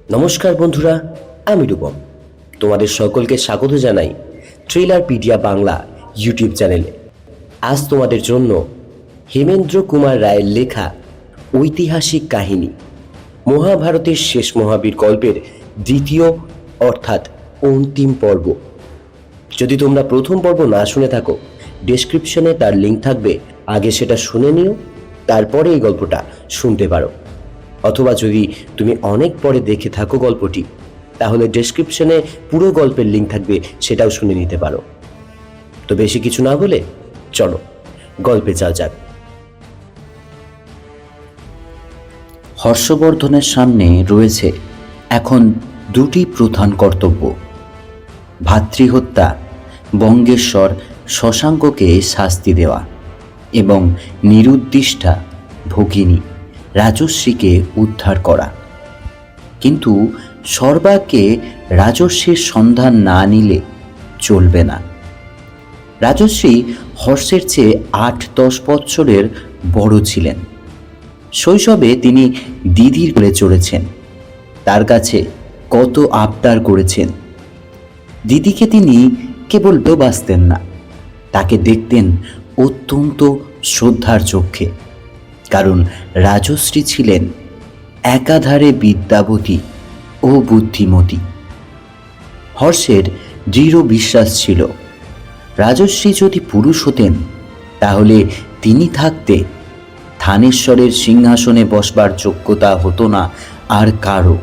নমস্কার বন্ধুরা, আমি রূপম। তোমাদের সকলকে স্বাগত জানাই ট্রেলারপিডিয়া বাংলা ইউটিউব চ্যানেলে। আজ তোমাদের জন্য হেমেন্দ্র কুমার রায়ের লেখা ঐতিহাসিক কাহিনী মহাভারতের শেষ মহাবীর গল্পের দ্বিতীয় অর্থাৎ অন্তিম পর্ব। যদি তোমরা প্রথম পর্ব না শুনে থাকো, ডেসক্রিপশনে তার লিঙ্ক থাকবে, আগে সেটা শুনে নিও, তারপরে এই গল্পটা শুনতে পারো। অথবা যদি তুমি অনেক পরে দেখে থাকো গল্পটি, তাহলে ডেসক্রিপশনে পুরো গল্পের লিঙ্ক থাকবে, সেটাও শুনে নিতে পারো। তো বেশি কিছু না বলে চলো গল্পে যাওয়া যাক। হর্ষবর্ধনের সামনে রয়েছে এখন দুটি প্রধান কর্তব্য: ভাতৃহত্যা, বঙ্গেশ্বর শশাঙ্ককে শাস্তি দেওয়া, এবং নিরুদ্দিষ্টা ভগিনী রাজশ্রীকে উদ্ধার করা। কিন্তু সর্বাগ্যে রাজশ্রীর সন্ধান না নিলে চলবে না। রাজশ্রী হর্ষের চেয়ে 8-10 বৎসরের বড় ছিলেন। শৈশবে তিনি দিদির কোলে চড়েছেন, তার কাছে কত আবদার করেছেন। দিদিকে তিনি কেবল ভালোবাসতেন না, তাকে দেখতেন অত্যন্ত শ্রদ্ধার চোখে, কারণ রাজশ্রী ছিলেন একাধারে বিদ্যাবতী ও বুদ্ধিমতী। হর্ষের দৃঢ় বিশ্বাস ছিল, রাজশ্রী যদি পুরুষ হতেন তাহলে তিনি থাকতে থানেশ্বরের সিংহাসনে বসবার যোগ্যতা হতো না আর কারো।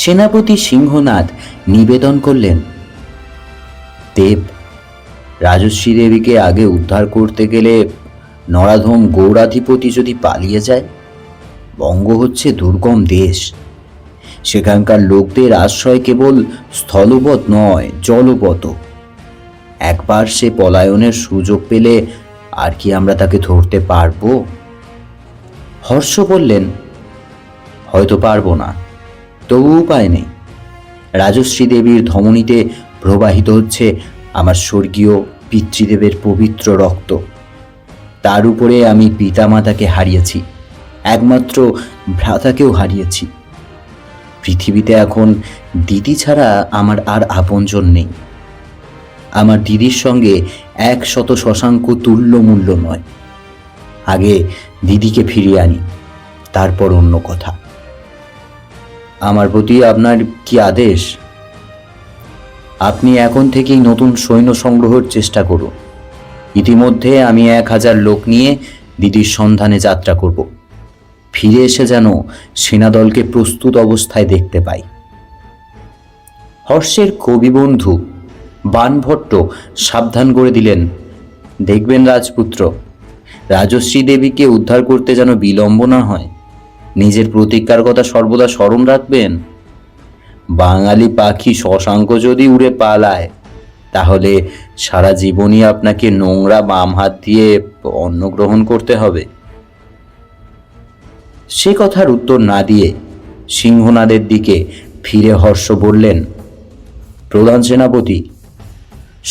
সেনাপতি সিংহনাথ নিবেদন করলেন, দেব, রাজশ্রী দেবীকে আগে উদ্ধার করতে গেলে নরাধম গৌড়াধিপতি যদি পালিয়ে যায়। বঙ্গ হচ্ছে দুর্গম দেশ, সেখানকার লোকদের আশ্রয় কেবল স্থলপথ নয়, জলপথ। একবার সে পলায়নের সুযোগ পেলে আর কি আমরা তাকে ধরতে পারবো? হর্ষ বললেন, হয়তো পারবো না, তবু উপায় নেই। রাজশ্রী দেবীর ধমনীতে প্রবাহিত হচ্ছে আমার স্বর্গীয় পিতৃদেবের পবিত্র রক্ত। তার উপরে আমি পিতামাতাকে হারিয়েছি, একমাত্র ভ্রাতাকেও হারিয়েছি। পৃথিবীতে এখন দিদি ছাড়া আমার আর আপনজন নেই। আমার দিদির সঙ্গে 100 শশাঙ্ক তুল্য মূল্য নয়। আগে দিদিকে ফিরিয়ে আনি, তারপর অন্য কথা। আমার প্রতি আপনার কি আদেশ? আপনি এখন থেকেই নতুন সৈন্য সংগ্রহের চেষ্টা করুন। ইতিমধ্যে আমি 1000 লোক নিয়ে দিদির সন্ধানে যাত্রা করব। ফিরে এসে যেন সেনাদলকে প্রস্তুত অবস্থায় দেখতে পাই। হর্ষের কবিবন্ধু বাণভট্ট সাবধান করে দিলেন, দেখবেন রাজপুত্র, রাজশ্রী দেবীকে উদ্ধার করতে যেন বিলম্ব না হয়। নিজের প্রতিজ্ঞার কথা সর্বদা স্মরণ রাখবেন। বাঙালি পাখি শশাঙ্ক যদি উড়ে পালায়, তাহলে সারা জীবনই আপনাকে নোংরা বাম হাত দিয়ে অন্ন গ্রহণ করতে হবে। সে কথার উত্তর না দিয়ে সিংহনাদের দিকে ফিরে হর্ষ বললেন, প্রধান সেনাপতি,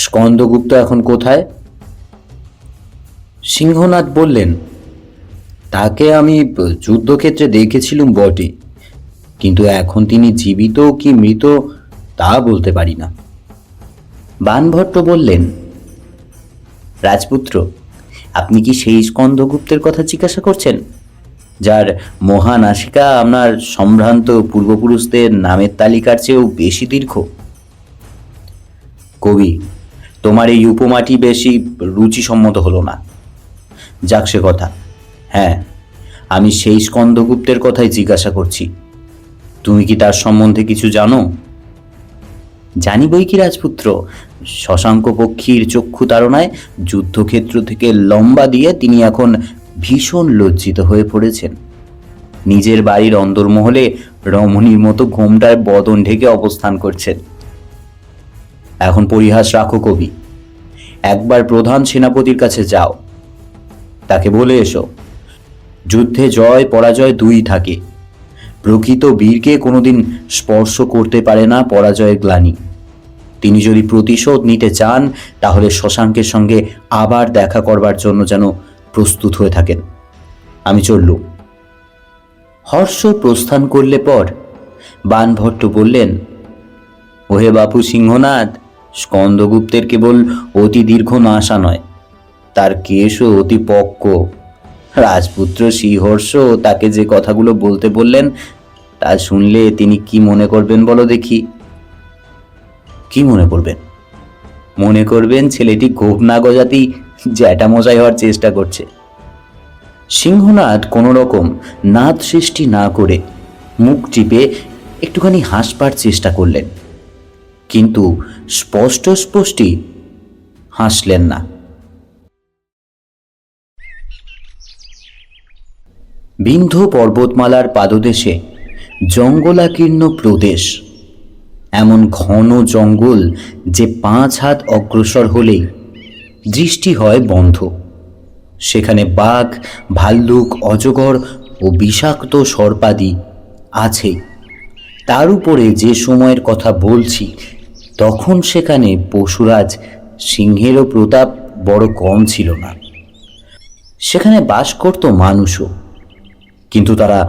স্কন্দগুপ্ত এখন কোথায়? সিংহনাদ বললেন, তাকে আমি যুদ্ধক্ষেত্রে দেখেছিলুম বটে, কিন্তু এখন তিনি জীবিত কি মৃত তা বলতে পারি না। বাণভট্ট বললেন, রাজপুত্র, আপনি কি সেই স্কন্দগুপ্তের কথা জিজ্ঞাসা করছেন, যার মহানাসিকা আপনার সম্ভ্রান্ত পূর্বপুরুষদের নামের তালিকার চেয়েও বেশি দীর্ঘ? কবি, তোমার এই উপমাটি বেশি রুচিসম্মত হলো না। যাক সে কথা। হ্যাঁ, আমি সেই স্কন্দগুপ্তের কথাই জিজ্ঞাসা করছি। তুমি কি তার সম্বন্ধে কিছু জানো? জানি বই কি রাজপুত্র, শশাঙ্ক পক্ষীর চক্ষু তাড়নায় যুদ্ধক্ষেত্র থেকে লম্বা দিয়ে তিনি এখন ভীষণ লজ্জিত হয়ে পড়েছেন। নিজের বাড়ির অন্দরমহলে রমণীর মতো ঘোমটায় বদন ঢেকে অবস্থান করছেন। এখন পরিহাস রাখো কবি, একবার প্রধান সেনাপতির কাছে যাও, তাকে বলে এসো, যুদ্ধে জয় পরাজয় দুই থাকে। প্রকৃত বীরকে কোনোদিন স্পর্শ করতে পারে না পরাজয়ের গ্লানি। তিনি যদি প্রতিশোধ নিতে চান, তাহলে শশাঙ্কের সঙ্গে আবার দেখা করবার জন্য যেন প্রস্তুত হয়ে থাকেন। আমি চললুম। হর্ষ প্রস্থান করলে পর বানভট্ট বললেন, ওহে বাপু সিংহনাথ, স্কন্দগুপ্তের কেবল অতি দীর্ঘ নাশা নয়, তার কেশও অতি পক্ক। রাজপুত্র শ্রীহর্ষ তাকে যে কথাগুলো বলতে বললেন তা শুনলে তিনি কি মনে করবেন বলো দেখি? কি মনে করবেন? মনে করবেন ছেলেটি গোপ না গজাতি জ্যাঠামশাই হওয়ার চেষ্টা করছে। সিংহনাথ কোনো রকম নাদ সৃষ্টি না করে মুখ টিপে একটুখানি হাসবার চেষ্টা করলেন, কিন্তু স্পষ্ট স্পষ্টই হাসলেন না। বিন্ধ্য পর্বতমালার পাদদেশে জঙ্গলাকীর্ণ প্রদেশ, এমন ঘন জঙ্গল যে 5 হাত অগ্রসর হলেই দৃষ্টি হয় বন্ধ। সেখানে বাঘ, ভাল্লুক, অজগর ও বিষাক্ত সর্পাদি আছেই। তার উপরে যে সময়ের কথা বলছি, তখন সেখানে পশুরাজ সিংহেরও প্রতাপ বড় কম ছিল না। সেখানে বাস করত মানুষও, কিন্তু তারা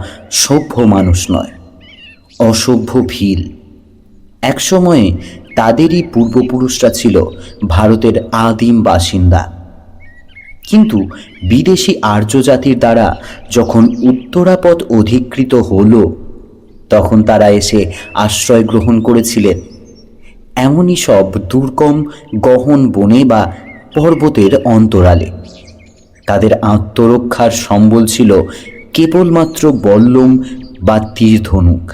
সভ্য মানুষ নয়, অসভ্য ভিল। একসময়ে তাদেরই পূর্বপুরুষরা ছিল ভারতের আদিম বাসিন্দা, কিন্তু বিদেশি আর্য জাতির দ্বারা যখন উত্তরাপথ অধিকৃত হল, তখন তারা এসে আশ্রয় গ্রহণ করেছিলেন এমনই সব দুর্গম গহন বনে বা পর্বতের অন্তরালে। তাদের আত্মরক্ষার সম্বল ছিল কেবলমাত্র বল্লম বা তীর ধনুক।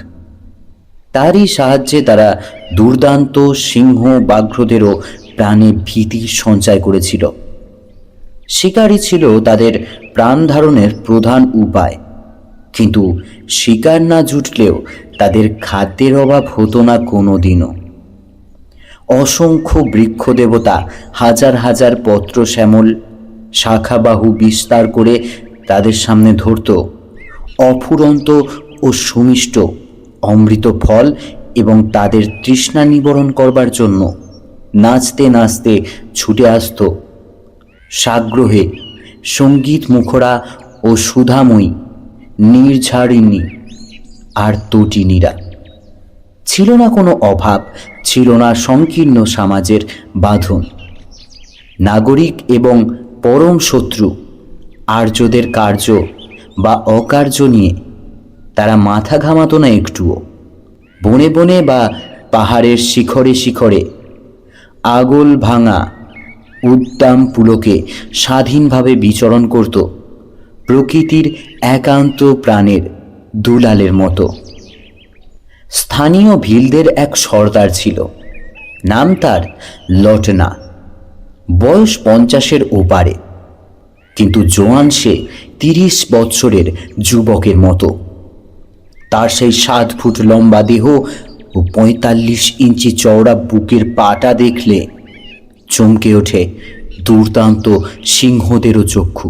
তারই সাহায্যে তারা দুর্দান্ত সিংহ বাঘ্রদেরও প্রাণে ভীতির সঞ্চয় করেছিল। শিকারই ছিল তাদের প্রাণ ধারণের প্রধান উপায়, কিন্তু শিকার না জুটলেও তাদের খাদ্যের অভাব হতো না কোনো দিনও। অসংখ্য বৃক্ষ দেবতা হাজার হাজার পত্র শ্যামল শাখাবাহু বিস্তার করে তাদের সামনে ধরত অফুরন্ত ও সুমিষ্ট অমৃত ফল, এবং তাদের তৃষ্ণা নিবারণ করবার জন্য নাচতে নাচতে ছুটে আসত সাগ্রহে সঙ্গীত মুখরা ও সুধাময়ী নির্ঝারিণী আর তটিনীরা। ছিল না কোনো অভাব, ছিল না সংকীর্ণ সমাজের বাঁধন। নাগরিক এবং পরম শত্রু আর্যদের কার্য বা অকার্য নিয়ে তারা মাথা ঘামাতো না একটুও। বনে বনে বা পাহাড়ের শিখরে শিখরে আগল ভাঙা উদ্দাম পুলকে স্বাধীনভাবে বিচরণ করত প্রকৃতির একান্ত প্রাণের দুলালের মতো। স্থানীয় ভিলদের এক সর্দার ছিল, নাম তার লটনা। বয়স 50-এর ওপারে, কিন্তু জোয়ান সে 30 বৎসরের যুবকের মতো। তার সেই 7 ফুট লম্বা দেহ ও 45 ইঞ্চি চওড়া বুকের পাটা দেখলে চমকে ওঠে দুর্দান্ত সিংহদেরও চক্ষু।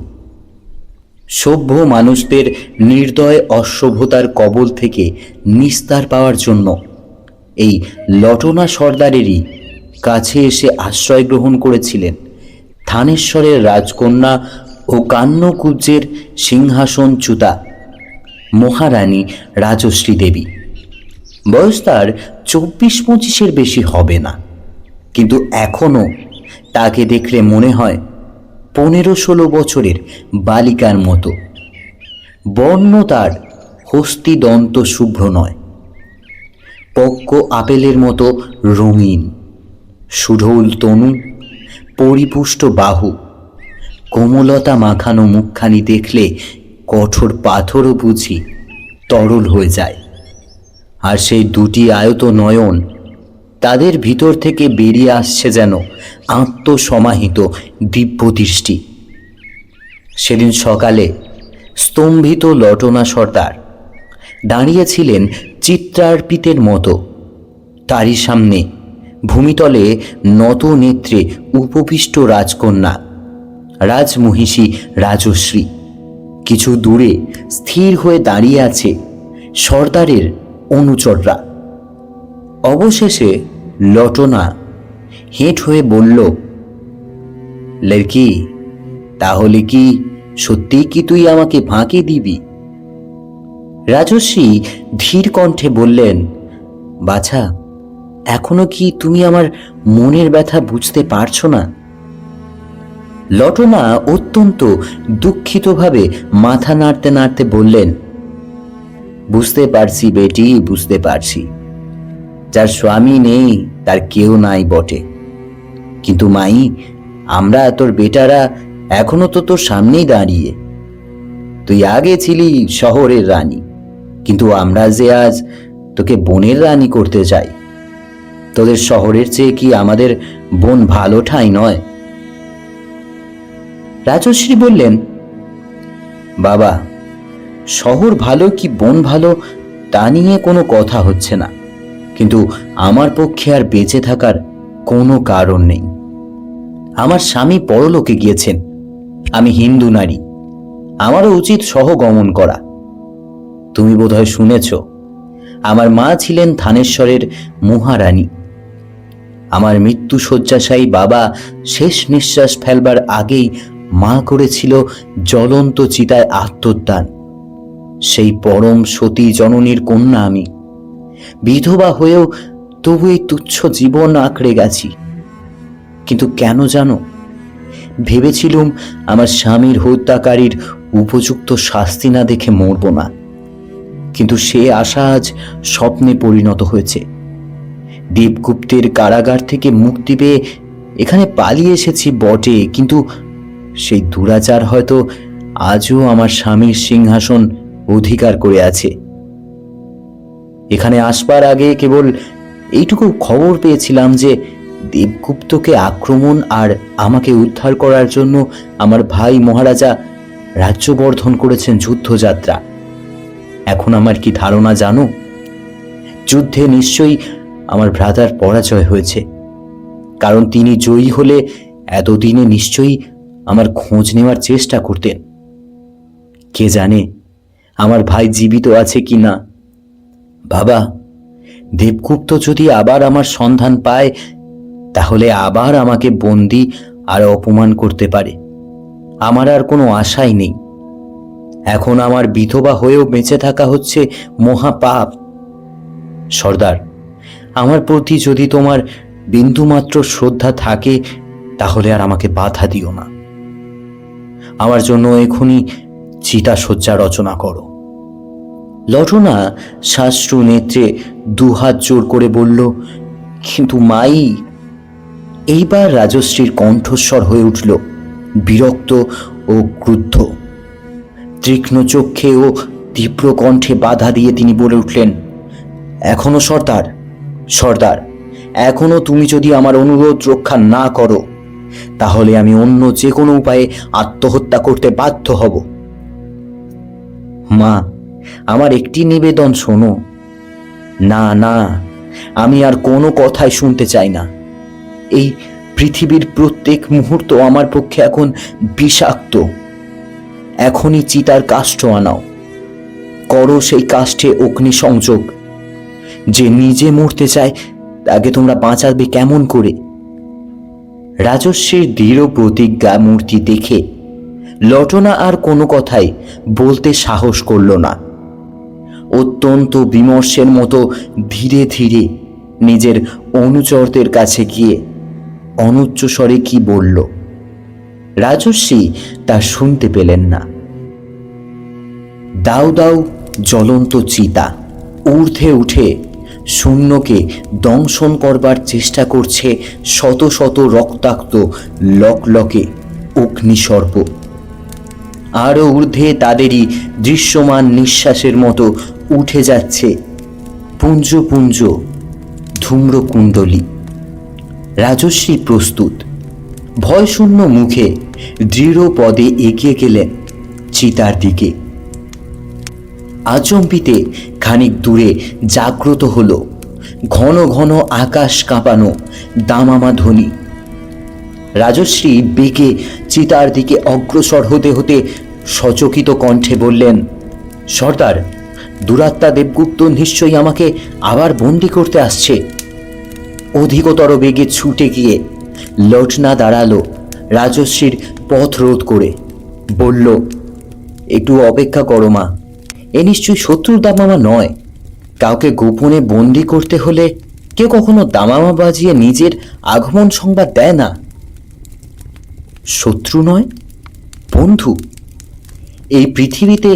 সভ্য মানুষদের নির্দয় অসভ্যতার কবল থেকে নিস্তার পাওয়ার জন্য এই লটনা সর্দারেরই কাছে এসে আশ্রয় গ্রহণ করেছিলেন থানেশ্বরের রাজকন্যা ও কান্যকুব্জের সিংহাসনচ্যুতা মহারানী রাজশ্রী দেবী। বয়স তার 24-25-এর বেশি হবে না, কিন্তু এখনও তাকে দেখলে মনে হয় 15-16 বছরের বালিকার মতো। বর্ণ তার হস্তিদন্ত শুভ্র নয়, পক্ক আপেলের মতো রঙিন। সুঢৌল তনু, পরিপুষ্ট বাহু, কোমলতা মাখানো মুখখানি দেখলে কঠোর পাথরও বুঝি তরল হয়ে যায়। আর সেই দুটি আয়ত নয়ন, তাদের ভিতর থেকে বেরিয়ে আসছে যেন আত্মসমাহিত দিব্য দৃষ্টি। সেদিন সকালে স্তম্ভিত লটনা সর্দার দাঁড়িয়েছিলেন চিত্রার্পিতের মতো। তারই সামনে ভূমিতলে নত নেত্রে উপবিষ্ট রাজকন্যা রাজমহিষী রাজশ্রী। কিছু দূরে স্থির হয়ে দাঁড়িয়ে আছে সর্দারের অনুচররা। অবশেষে লটনা হেঁট হয়ে বলল, লড়কি, তাহলে কি সত্যিই কি তুই আমাকে ফাঁকি দিবি? রাজশ্রী ধীর কণ্ঠে বললেন, বাছা, এখনো কি তুমি আমার মনের ব্যথা বুঝতে পারছো না? লটনা অত্যন্ত দুঃখিতভাবে মাথা নাড়তে নাড়তে বললেন, বুঝতে পারছি বেটি, বুঝতে পারছি। যার স্বামী নেই তার কেউ নাই বটে, কিন্তু মাই, আমরা তোর বেটারা এখনো তো তোর সামনেই দাঁড়িয়ে। তুই আগে ছিলি শহরের রানী, কিন্তু আমরা যে আজ তোকে বনের রানী করতে চাই। তোদের শহরের চেয়ে কি আমাদের বন ভালো ঠাঁই নয়? রাজশ্রী বললেন, বাবা, শহর ভালো কি বন ভালো তা নিয়ে কোনো কথা হচ্ছে না, কিন্তু আমার পক্ষে আর বেঁচে থাকার কোনো কারণ নেই। আমার স্বামী পরলোকে গিয়েছেন, আমি হিন্দু নারী, আমারও উচিত সহগমন করা। তুমি বোধহয় শুনেছ, আমার মা ছিলেন থানেশ্বরের মহারানী। আমার মৃত্যু শয্যাশায়ী বাবা শেষ নিঃশ্বাস ফেলবার আগেই মা করেছিল জ্বলন্ত চিতায় আত্মদান। সেই পরম সতী জননীর কন্যা আমি। বিধবা হয়েও তবু এই তুচ্ছ জীবন আঁকড়ে গেছি। কিন্তু কেন জানো, ভেবেছিলুম আমার স্বামীর হত্যাকারীর উপযুক্ত শাস্তি না দেখে মরব না, কিন্তু সে আশা আজ স্বপ্নে পরিণত হয়েছে। দীপগুপ্তের কারাগার থেকে মুক্তি পেয়ে এখানে পালিয়ে এসেছি বটে, কিন্তু সেই দুরাচার হয়তো আজও আমার স্বামীর সিংহাসন অধিকার করে আছে। এখানে আসবার আগে কেবল এইটুকু খবর পেয়েছিলাম যে দেবগুপ্তকে আক্রমণ আর আমাকে উদ্ধার করার জন্য আমার ভাই মহারাজা রাজ্যবর্ধন করেছেন যুদ্ধযাত্রা। এখন আমার কি ধারণা জানো? যুদ্ধে নিশ্চয়ই আমার ভ্রাতার পরাজয় হয়েছে, কারণ তিনি জয়ী হলে এতদিনে নিশ্চয়ই আমার খোঁজ নেওয়ার চেষ্টা করতেন। কে জানে আমার ভাই জীবিত আছে কি না। বাবা, দেবগুপ্ত যদি আবার আমার সন্ধান পায়, তাহলে আবার আমাকে বন্দি আর অপমান করতে পারে। আমার আর কোনো আশাই নেই। এখন আমার বিধবা হয়েও বেঁচে থাকা হচ্ছে মহাপাপ। সর্দার, আমার প্রতি যদি তোমার বিন্দুমাত্র শ্রদ্ধা থাকে, তাহলে আর আমাকে বাধা দিও না। আমার জন্য এখনই চিতাশয্যা রচনা করো। লটনা শাস্ত্রু নেত্রে দুহাত জোর করে বলল, কিন্তু মাই। এইবার রাজশ্রীর কণ্ঠস্বর হয়ে উঠল বিরক্ত ও ক্রুদ্ধ। তীক্ষ্ণ চক্ষে ও তীব্র কণ্ঠে বাধা দিয়ে তিনি বলে উঠলেন, এখনো সর্দার, সর্দার, এখনো তুমি যদি আমার অনুরোধ রক্ষা না করো, তাহলে আমি অন্য যে কোনো উপায়ে আত্মহত্যা করতে বাধ্য হব। মা, আমার একটি নিবেদন শোনো। না না, আমি আর কোনো কথাই শুনতে চাই না। এই পৃথিবীর প্রত্যেক মুহূর্ত আমার পক্ষে এখন বিষাক্ত। এখনই চিতার কাষ্ঠ আনাও, করো সেই কাষ্ঠে অগ্নি সংযোগ। যে নিজে মরতে চায় তাকে তোমরা বাঁচাবে কেমন করে? রাজস্বীর দৃঢ় প্রতিজ্ঞা মূর্তি দেখে লটনা আর কোনো কথাই বলতে সাহস করল না। অত্যন্ত বিমর্ষের মতো ধীরে ধীরে নিজের অনুচরদের কাছে গিয়ে অনুচ্চ স্বরে কি বলল, রাজস্বী তা শুনতে পেলেন না। দাউ দাউ জ্বলন্ত চিতা ঊর্ধ্বে উঠে শূন্যকে দংশন করবার চেষ্টা করছে শত শত রক্তাক্ত লকলকে অগ্নিসর্প। আরও ঊর্ধ্বে তাদেরই দৃশ্যমান নিঃশ্বাসের মতো উঠে যাচ্ছে পুঞ্জ পুঞ্জ ধূম্রকুণ্ডলী। রাজশ্রী প্রস্তুত, ভয়শূন্য মুখে দৃঢ় পদে এগিয়ে গেলেন চিতার দিকে। আচম্বিতে খানিক দূরে জাগ্রত হল ঘন ঘন আকাশ কাঁপানো দামামা ধ্বনি। রাজশ্রী বেগে চিতার দিকে অগ্রসর হতে হতে সচকিত কণ্ঠে বললেন, সর্দার, দুরাত্মা দেবগুপ্ত নিশ্চয়ই আমাকে আবার বন্দি করতে আসছে। অধিকতর বেগে ছুটে গিয়ে লটনা দাঁড়ালো রাজশ্রীর পথ রোধ করে, বলল, একটু অপেক্ষা করো মা, এ নিশ্চয়ই শত্রুর দামামা নয়। কাউকে গোপনে বন্দি করতে হলে কেউ কখনো দামামা বাজিয়ে নিজের আগমন সংবাদ দেয় না। শত্রু নয়, বন্ধু। এই পৃথিবীতে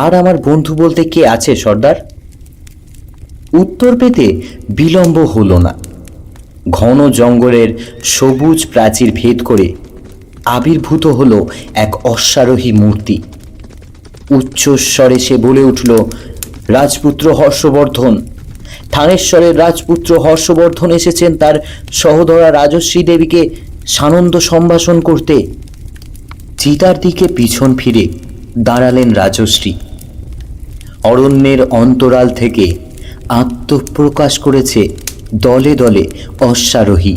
আর আমার বন্ধু বলতে কে আছে সর্দার? উত্তর পেতে বিলম্ব হলো না। ঘন জঙ্গলের সবুজ প্রাচীর ভেদ করে আবির্ভূত হলো এক অশ্বারোহী মূর্তি। উচ্চস্বরে সে বলে উঠল, রাজপুত্র হর্ষবর্ধন, থানেশ্বরের রাজপুত্র হর্ষবর্ধন এসেছেন তার সহোদরা রাজশ্রী দেবীকে সানন্দ সম্ভাষণ করতে। চিতার দিকে পিছন ফিরে দাঁড়ালেন রাজশ্রী। অরণ্যের অন্তরাল থেকে আত্মপ্রকাশ করেছে দলে দলে অশ্বারোহী।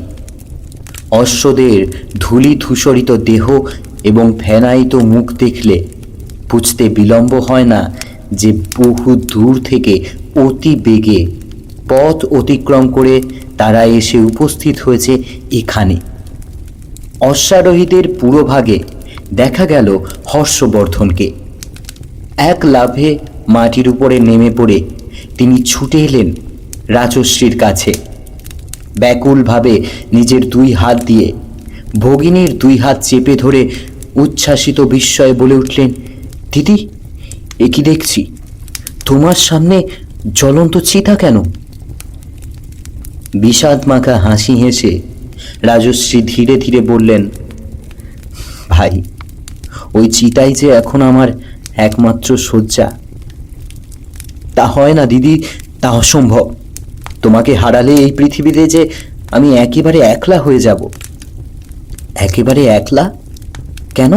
অশ্বদের ধূলি ধূসরিত দেহ এবং ফেনায়িত মুখ দেখলে বুঝতে বিলম্ব হয় না যে বহু দূর থেকে অতি বেগে পথ অতিক্রম করে তারা এসে উপস্থিত হয়েছে এখানে। অশ্বারোহীদের পুরোভাগে দেখা গেল হর্ষবর্ধনকে। এক লাফে মাটির উপরে নেমে পড়ে তিনি ছুটে এলেন রাজশ্রীর কাছে। ব্যাকুলভাবে নিজের দুই হাত দিয়ে ভগিনীর দুই হাত চেপে ধরে উচ্ছ্বাসিত বিস্ময়ে বলে উঠলেন, দিদি, এ কি দেখছি? তোমার সামনে জ্বলন্ত চিতা কেন? বিষাদ মাখা হাসি হেসে রাজশ্রী ধীরে ধীরে বললেন, ভাই, ওই চিতাই যে এখন আমার একমাত্র শয্যা। তা হয় না দিদি, তা অসম্ভব। তোমাকে হারালে এই পৃথিবীতে যে আমি একেবারে একলা হয়ে যাব। একেবারে একলা কেন?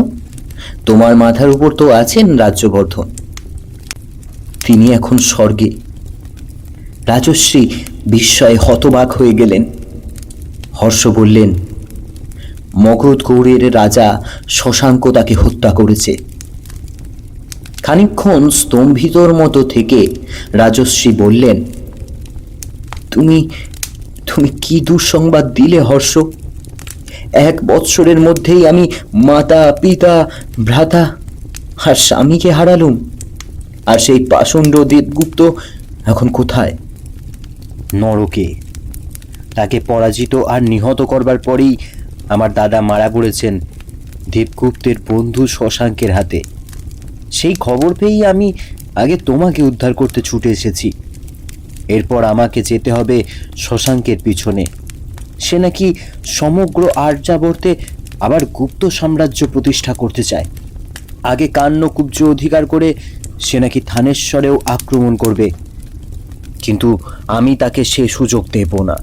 তোমার মাথার উপর তো আছেন রাজ্যবর্ধন, তিনি এখন স্বর্গে। রাজশ্রী বিস্ময়ে হতবাক হয়ে গেলেন। হর্ষ বললেন, মগধ গৌড়ের রাজা শশাঙ্ক তাকে হত্যা করেছে। খানিকক্ষণ স্তম্ভিতর মতো থেকে রাজশ্রী বললেন, তুমি তুমি কি দুঃসংবাদ দিলে হর্ষ? 1 বৎসরের মধ্যেই আমি মাতা, পিতা, ভ্রাতা আর স্বামীকে হারালুম। আর সেই পাষণ্ড দেবগুপ্ত এখন কোথায়? নরকে। তাকে পরাজিত আর নিহত করবার পরেই আমার দাদা মারা পড়েছেন দেবগুপ্তের বন্ধু শশাঙ্কের হাতে। সেই খবর পেয়েই আমি আগে তোমাকে উদ্ধার করতে ছুটে এসেছি। এরপর আমাকে যেতে হবে শশাঙ্কের পিছনে। সে নাকি সমগ্র আর্যাবর্তে আবার গুপ্ত সাম্রাজ্য প্রতিষ্ঠা করতে চায়। আগে কান্যকুব্জ অধিকার করে সে নাকি থানেশ্বরেও আক্রমণ করবে, কিন্তু আমি তাকে সে সুযোগ দেব না।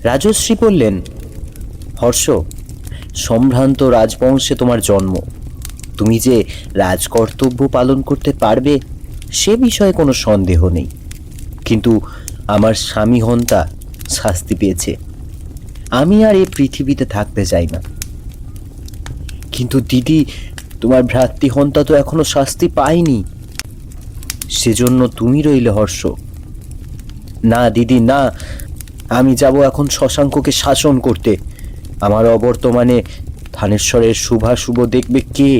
রাজশ্রী বললেন, হর্ষ, সম্ভ্রান্ত রাজবংশে তোমার জন্ম। তুমি যে রাজকর্তব্য পালন করতে পারবে সে বিষয়ে কোনো সন্দেহ নেই, কিন্তু আমার স্বামী হন্তা শাস্তি পেয়েছে। আমি আর এই পৃথিবীতে থাকতে চাই না। কিন্তু দিদি, তোমার ভ্রাতৃহন্তা তো এখনো শাস্তি পায়নি, সেজন্য তুমি রইলে হর্ষ। না দিদি, না, আমি যাব এখন শশাঙ্ককে শাসন করতে। আমার অবর্তমানে থানেশ্বরের শুভাশুভ দেখবে কে?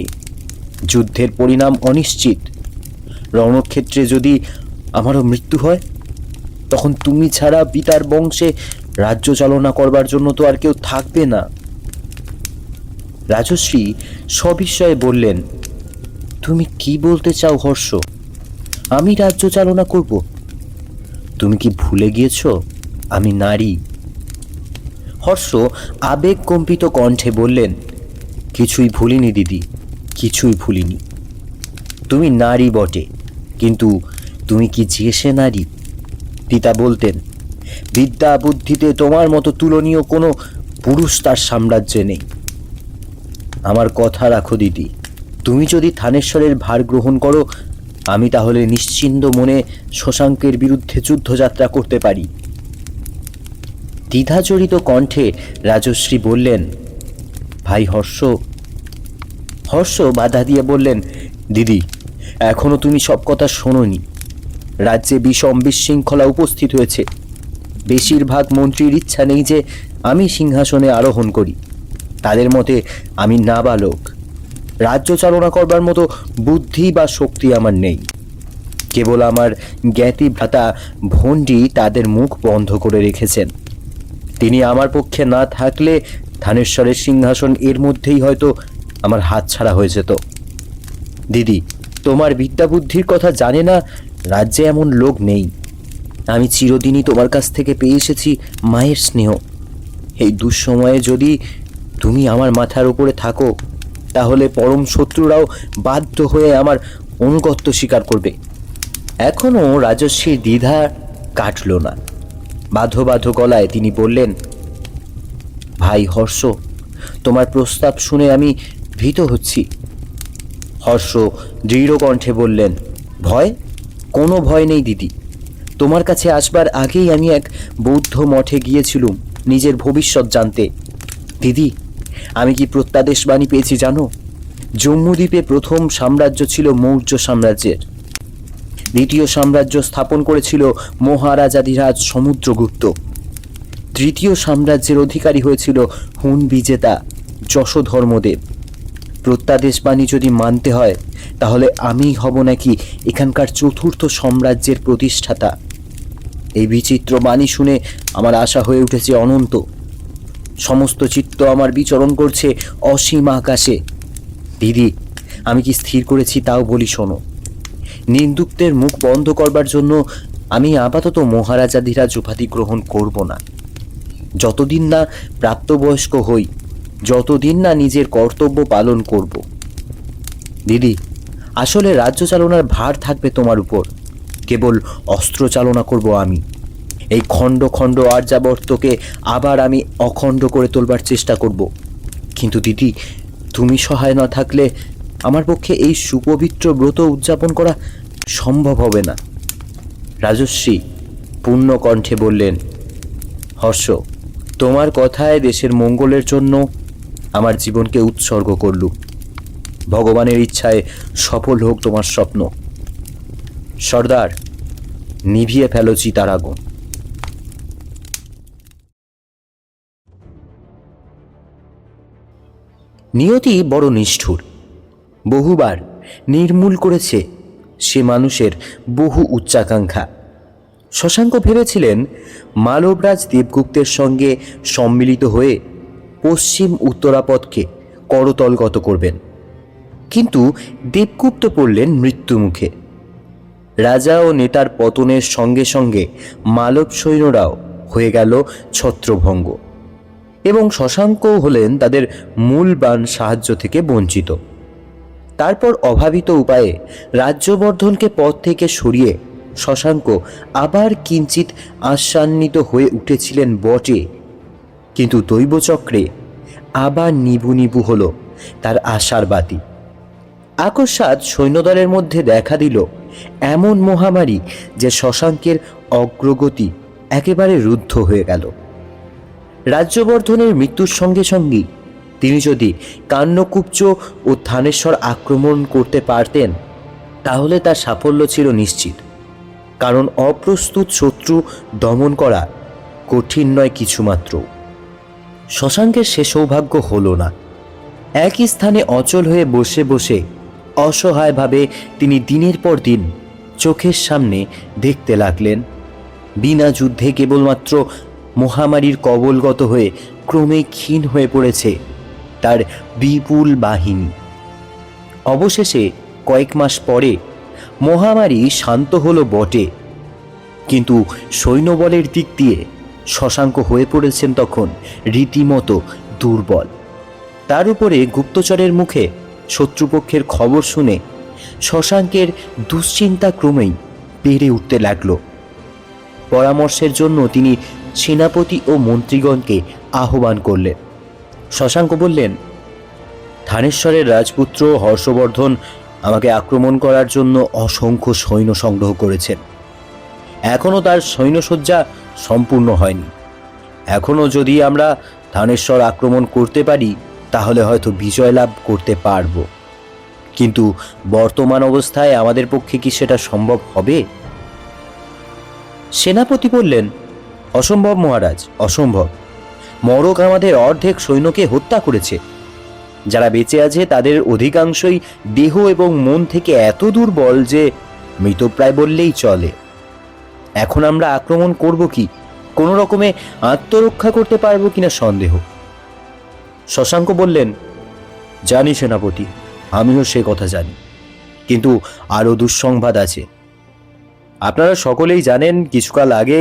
যুদ্ধের পরিণাম অনিশ্চিত। রণক্ষেত্রে যদি আমারও মৃত্যু হয়, তখন তুমি ছাড়া পিতার বংশে রাজ্য চালনা করবার জন্য তো আর কেউ থাকবে না। রাজশ্রী সবিস্ময়ে বললেন, তুমি কি বলতে চাও হর্ষ? আমি রাজ্য চালনা করব? তুমি কি ভুলে গিয়েছ আমি নারী? হর্ষ আবেগ কম্পিত কণ্ঠে বললেন, কিছুই ভুলিনি দিদি, কিছুই ভুলিনি। তুমি নারী বটে, কিন্তু তুমি কি যে সে নারী? পিতা বলতেন, বিদ্যা বুদ্ধিতে তোমার মতো তুলনীয় কোনো পুরুষ তার সাম্রাজ্যে নেই। আমার কথা রাখো দিদি, তুমি যদি থানেশ্বরের ভার গ্রহণ করো, আমি তাহলে নিশ্চিন্ত মনে শশাঙ্কের বিরুদ্ধে যুদ্ধযাত্রা করতে পারি। দ্বিধাজড়িত কণ্ঠে রাজশ্রী বললেন, ভাই হর্ষ। হর্ষ বাধা দিয়ে বললেন, দিদি, এখনো তুমি সব কথা শোনোনি। রাজ্যে বিষম বিশৃঙ্খলা উপস্থিত হয়েছে। বেশিরভাগ মন্ত্রীর ইচ্ছা নেই যে আমি সিংহাসনে আরোহণ করি। তাদের মতে আমি নাবালক, রাজ্য চালনা করবার মতো বুদ্ধি বা শক্তি আমার নেই। কেবল আমার জ্ঞাতি ভ্রাতা ভণ্ডী তাদের মুখ বন্ধ করে রেখেছেন। তিনি আমার পক্ষে না থাকলে থানেশ্বরের সিংহাসন এর মধ্যেই হয়তো আমার হাতছাড়া হয়ে যেত। দিদি, তোমার বিদ্যা বুদ্ধির কথা জানে না রাজ্যে এমন লোক নেই। আমি চিরদিনই তোমার কাছ থেকে পেয়ে এসেছি মায়ের স্নেহ। এই দুঃসময়ে যদি তুমি আমার মাথার উপরে থাকো, তাহলে পরম শত্রুরাও বাধ্য হয়ে আমার অনুগত্য স্বীকার করবে। এখনও রাজস্বীর দ্বিধা কাটল না। বাধ্য বাধ্য গলায় তিনি বললেন, ভাই হর্ষ, তোমার প্রস্তাব শুনে আমি ভীত হচ্ছি। হর্ষ দৃঢ় কণ্ঠে বললেন, ভয়? কোনো ভয় নেই দিদি। তোমার কাছে আসবার আগেই আমি এক বৌদ্ধ মঠে গিয়েছিলুম নিজের ভবিষ্যৎ জানতে। দিদি, আমি কি প্রত্যাদেশবাণী পেয়েছি জানো? জম্মুদ্বীপে প্রথম সাম্রাজ্য ছিল মৌর্য সাম্রাজ্যের। দ্বিতীয় সাম্রাজ্য স্থাপন করেছিল মহারাজাধিরাজ সমুদ্রগুপ্ত। তৃতীয় সাম্রাজ্যের অধিকারী হয়েছিল হুন বিজেতা যশোধর্মদেব। প্রত্যাদেশবাণী যদি মানতে হয়, তাহলে আমিই হব নাকি এখানকার চতুর্থ সাম্রাজ্যের প্রতিষ্ঠাতা। এই বিচিত্র বাণী শুনে আমার আশা হয়ে উঠেছে অনন্ত। সমস্ত চিত্ত আমার বিচরণ করছে অসীম আকাশে। দিদি, আমি কি স্থির করেছি তাও বলি শোনো। নিন্দুকদের মুখ বন্ধ করবার জন্য আমি আপাতত মহারাজাধিরাজ উপাধি গ্রহণ করব না। যতদিন না প্রাপ্তবয়স্ক হই, যতদিন না নিজের কর্তব্য পালন করব। দিদি, আসলে রাজ্য চালনার ভার থাকবে তোমার উপর, কেবল অস্ত্র চালনা করব আমি। এই খণ্ড খণ্ড আর্যাবর্তকে আবার আমি অখণ্ড করে তোলবার চেষ্টা করব। কিন্তু দিদি, তুমি সহায় না থাকলে আমার পক্ষে এই সুপবিত্র ব্রত উদযাপন করা সম্ভব হবে না। রাজশ্রী পূর্ণ কণ্ঠে বললেন, হর্ষ, তোমার কথায় দেশের মঙ্গলের জন্য আমার জীবনকে উৎসর্গ করলুম। ভগবানের ইচ্ছায় সফল হোক তোমার স্বপ্ন। সর্দার, নিভিয়ে ফেলো চিতার আগুন। নিয়তি বড় নিষ্ঠুর। বহুবার নির্মূল করেছে সে মানুষের বহু উচ্চাকাঙ্ক্ষা। শশাঙ্ক ভেবেছিলেন মালবরাজ দেবগুপ্তের সঙ্গে সম্মিলিত হয়ে পশ্চিম উত্তরাপথকে করতলগত করবেন, কিন্তু দেবগুপ্ত পড়লেন মৃত্যুমুখে। রাজা ও নেতার পতনের সঙ্গে সঙ্গে মালব সৈন্যরাও হয়ে গেল ছত্রভঙ্গ, এবং শশাঙ্কও হলেন তাদের মূলবান সাহায্য থেকে বঞ্চিত। তারপর অভাবিত উপায়ে রাজ্যবর্ধনকে পদ থেকে সরিয়ে শশাঙ্ক আবার কিঞ্চিত আশান্বিত হয়ে উঠেছিলেন বটে, কিন্তু দৈবচক্রে আবার নিবু নিবু হল তার আশার বাতি। আকস্মাৎ সৈন্যদলের মধ্যে দেখা দিল এমন মহামারী যে শশাঙ্কের অগ্রগতি একেবারে রুদ্ধ হয়ে গেল। রাজ্যবর্ধনের মৃত্যুর সঙ্গে সঙ্গেই তিনি যদি কান্যকুব্জ ও থানেশ্বর আক্রমণ করতে পারতেন, তাহলে তার সাফল্য ছিল নিশ্চিত। কারণ অপ্রস্তুত শত্রু দমন করা কঠিন নয় কিছুমাত্র। শশাঙ্কের সে সৌভাগ্য হল না। একই স্থানে অচল হয়ে বসে বসে অসহায়ভাবে তিনি দিনের পর দিন চোখের সামনে দেখতে লাগলেন বিনা যুদ্ধে কেবলমাত্র মহামারীর কবলগত হয়ে ক্রমে ক্ষীণ হয়ে পড়েছে তার বিপুল বাহিনী। অবশেষে কয়েক মাস পরে মহামারী শান্ত হলো বটে, কিন্তু সৈন্যবলের দিক দিয়ে শশাঙ্ক হয়ে পড়েছেন তখন রীতিমতো দুর্বল। তার উপরে গুপ্তচরের মুখে শত্রুপক্ষের খবর শুনে শশাঙ্কের দুশ্চিন্তা ক্রমেই বেড়ে উঠতে লাগল। পরামর্শের জন্য তিনি সেনাপতি ও মন্ত্রীগণকে আহ্বান করলেন। শশাঙ্ক বললেন, থানেশ্বরের রাজপুত্র হর্ষবর্ধন আমাকে আক্রমণ করার জন্য অসংখ্য সৈন্য সংগ্রহ করেছেন। এখনও তার সৈন্যসজ্জা সম্পূর্ণ হয়নি। এখনও যদি আমরা থানেশ্বর আক্রমণ করতে পারি, তাহলে হয়তো বিজয় লাভ করতে পারব, কিন্তু বর্তমান অবস্থায় আমাদের পক্ষে কি সেটা সম্ভব হবে? সেনাপতি বললেন, অসম্ভব মহারাজ, অসম্ভব। মরক আমাদের অর্ধেক সৈন্যকে হত্যা করেছে। যারা বেঁচে আছে তাদের অধিকাংশই দেহ এবং মন থেকে এত দুর্বল যে মৃতপ্রায় বললেই চলে। এখন আমরা আক্রমণ করব কি, কোনো রকমে আত্মরক্ষা করতে পারবো কিনা সন্দেহ। শশাঙ্ক বললেন, জানি সেনাপতি, আমিও সে কথা জানি, কিন্তু আরও দুঃসংবাদ আছে। আপনারা সকলেই জানেন কিছুকাল আগে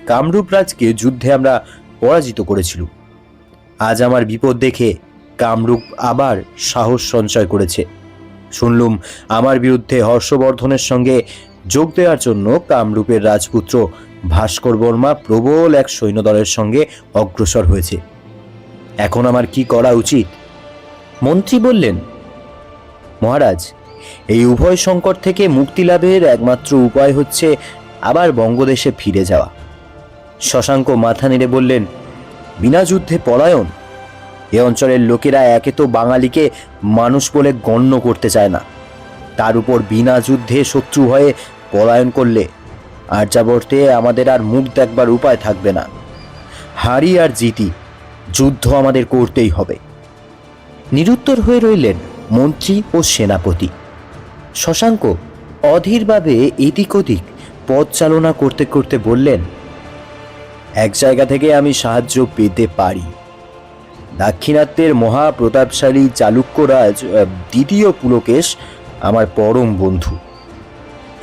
কামরূপ রাজকে যুদ্ধে আমরা পরাজিত করেছিলাম। আজ আমার বিপদ দেখে কামরূপ আবার সাহস সঞ্চয় করেছে। শুনলুম আমার বিরুদ্ধে হর্ষবর্ধনের সঙ্গে যোগ দেওয়ার জন্য কামরূপের রাজপুত্র ভাস্কর বর্মা প্রবল এক সৈন্যদলের সঙ্গে অগ্রসর হয়েছে। এখন আমার কি করা উচিত? মন্ত্রী বললেন, মহারাজ, এই উভয় সংকট থেকে মুক্তি লাভের একমাত্র উপায় হচ্ছে আবার বঙ্গদেশে ফিরে যাওয়া। শশাঙ্ক মাথা নেড়ে বললেন, বিনা যুদ্ধে পলায়ন? এ অঞ্চলের লোকেরা একে তো বাঙালিকে মানুষ বলে গণ্য করতে চায় না, তার উপর বিনা যুদ্ধে শত্রু হয়ে পলায়ন করলে আর্যাবর্তে আমাদের আর মুখ দেখবার উপায় থাকবে না। হারি আর জিতি, যুদ্ধ আমাদের করতেই হবে। নিরুত্তর হয়ে রইলেন মন্ত্রী ও সেনাপতি। শশাঙ্ক অধীরভাবে এদিক ওদিক পথ চালনা করতে করতে বললেন, এক জায়গা থেকে আমি সাহায্য পেতে পারি। দাক্ষিণাত্যের মহাপ্রতাপশালী চালুক্যরাজ দ্বিতীয় পুলকেশ আমার পরম বন্ধু।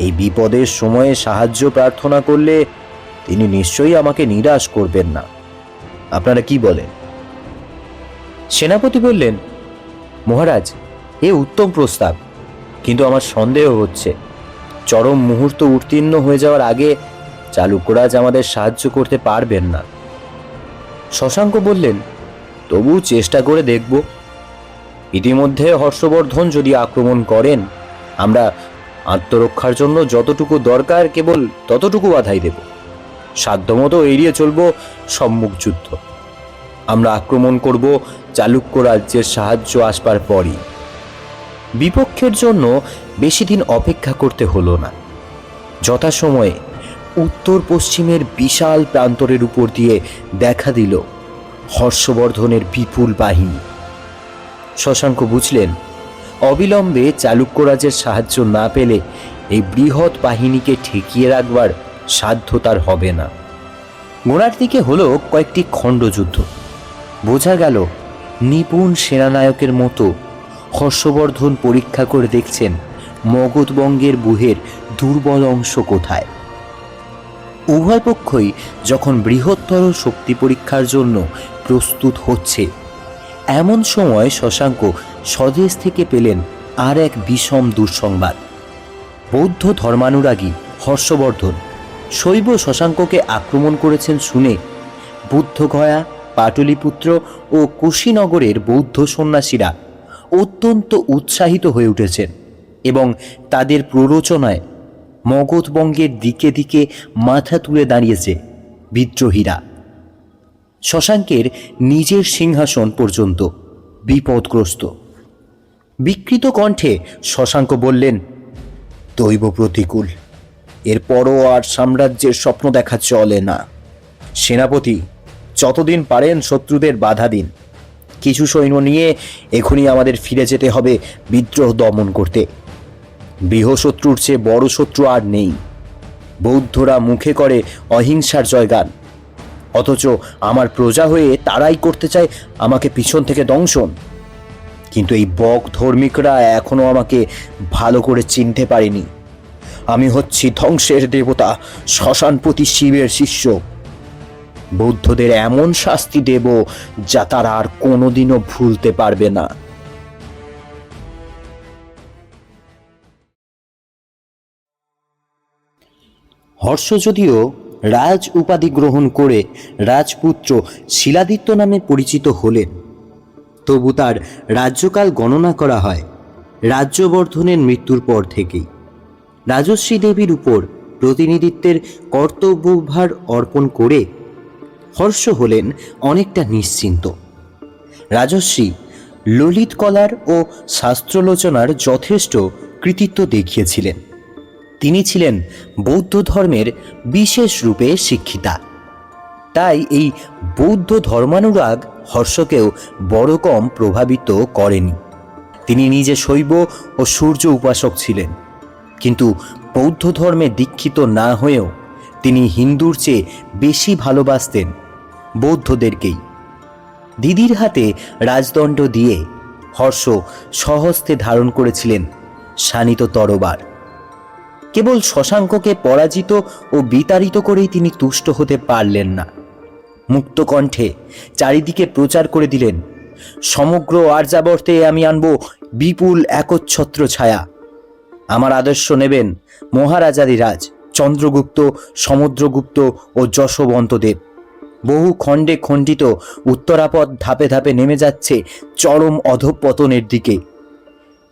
এই বিপদের সময়ে সাহায্য প্রার্থনা করলে তিনি নিশ্চয়ই আমাকে নিরাশ করবেন না। আপনারা কি বলেন? সেনাপতি বললেন, মহারাজ, এ উত্তম প্রস্তাব, কিন্তু আমার সন্দেহ হচ্ছে চরম মুহূর্ত উত্তীর্ণ হয়ে যাওয়ার আগে চালুক্যরাজ আমাদের সাহায্য করতে পারবেন না। শশাঙ্ক বললেন, তবু চেষ্টা করে দেখব। ইতিমধ্যে হর্ষবর্ধন যদি আক্রমণ করেন, আমরা আত্মরক্ষার জন্য যতটুকু দরকার কেবল ততটুকু বাধাই দেব। সাধ্যমতো এড়িয়ে চলব সম্মুখ যুদ্ধ। আমরা আক্রমণ করব চালুক্য রাজ্যের সাহায্য আসবার পরই। বিপক্ষের জন্য বেশি দিন অপেক্ষা করতে হলো না। যথাসময়ে উত্তর পশ্চিমের বিশাল প্রান্তরের উপর দিয়ে দেখা দিল হর্ষবর্ধনের বিপুল বাহিনী। শশাঙ্ক বুঝলেন, অবিলম্বে চালুক্যরাজের সাহায্য না পেলে এই বৃহৎ বাহিনীকে ঠেকিয়ে রাখবার সাধ্য তার হবে না। গোড়ার দিকে হলো কয়েকটি খণ্ডযুদ্ধ। বোঝা গেল নিপুণ সেনানায়কের মতো হর্ষবর্ধন পরীক্ষা করে দেখছেন মগধবঙ্গের বুহের দুর্বল অংশ কোথায়। উভয় পক্ষই যখন বৃহত্তর শক্তি পরীক্ষার জন্য প্রস্তুত হচ্ছে, এমন সময় শশাঙ্ক স্বদেশ থেকে পেলেন আর এক বিষম দুঃসংবাদ। বৌদ্ধ ধর্মানুরাগী হর্ষবর্ধন শৈব শশাঙ্ককে আক্রমণ করেছেন শুনে বুদ্ধগয়া, পাটলিপুত্র ও কুশীনগরের বৌদ্ধ সন্ন্যাসীরা অত্যন্ত উৎসাহিত হয়ে উঠেছেন এবং তাদের প্ররোচনায় মগধবঙ্গের দিকে দিকে মাথা তুলে দাঁড়িয়েছে বিদ্রোহীরা। শশাঙ্কের নিজের সিংহাসন পর্যন্ত বিপদগ্রস্ত। বিকৃত কণ্ঠে শশাঙ্ক বললেন, দৈব প্রতিকূল, এরপরও আর সাম্রাজ্যের স্বপ্ন দেখা চলে না। সেনাপতি, যতদিন পারেন শত্রুদের বাধা দিন। কিছু সৈন্য নিয়ে এখনই আমাদের ফিরে যেতে হবে বিদ্রোহ দমন করতে। বৃহশত্রুর চেয়ে বড় শত্রু আর নেই। বৌদ্ধরা মুখে করে অহিংসার জয়গান, অথচ আমার প্রজা হয়ে তারাই করতে চায় আমাকে পিছন থেকে দংশন। কিন্তু এই বক ধর্মিকরা এখনো আমাকে ভালো করে চিনতে পারেনি। আমি হচ্ছি ধ্বংসের দেবতা শ্মশানপতি শিবের শিষ্য। বৌদ্ধদের এমন শাস্তি দেব যা তারা আর কোনোদিনও ভুলতে পারবে না। হর্ষ যদিও রাজ উপাধি গ্রহণ করে রাজপুত্র শিলাদিত্য নামে পরিচিত হলেন, তবু তার রাজ্যকাল গণনা করা হয় রাজ্যবর্ধনের মৃত্যুর পর থেকেই। রাজশ্রী দেবীর উপর প্রতিনিধিত্বের কর্তব্যভার অর্পণ করে হর্ষ হলেন অনেকটা নিশ্চিন্ত। রাজশ্রী ললিত কলার ও শাস্ত্রলোচনার যথেষ্ট কৃতিত্ব দেখিয়েছিলেন। তিনি ছিলেন বৌদ্ধ ধর্মের বিশেষ রূপে শিক্ষিতা। তাই এই বৌদ্ধ ধর্মানুরাগ হর্ষকেও বড় কম প্রভাবিত করেনি। তিনি নিজে শৈব ও সূর্য উপাসক ছিলেন, কিন্তু বৌদ্ধ ধর্মে দীক্ষিত না হয়েও তিনি হিন্দুর চেয়ে বেশি ভালোবাসতেন বৌদ্ধদেরকেই। দিদির হাতে রাজদণ্ড দিয়ে হর্ষ স্বহস্তে ধারণ করেছিলেন শানিত তরবার। কেবল শশাঙ্ককে পরাজিত ও বিতাড়িত করেই তিনি তুষ্ট হতে পারলেন না। মুক্তকণ্ঠে চারিদিকে প্রচার করে দিলেন, সমগ্র আর্যাবর্তে আমি আনব বিপুল একচ্ছত্র ছায়া। আমার আদর্শ নেবেন মহারাজাদিরাজ চন্দ্রগুপ্ত, সমুদ্রগুপ্ত ও যশবন্তদেব। বহু খণ্ডে খণ্ডিত উত্তরাপদ ধাপে ধাপে নেমে যাচ্ছে চরম অধঃপতনের দিকে।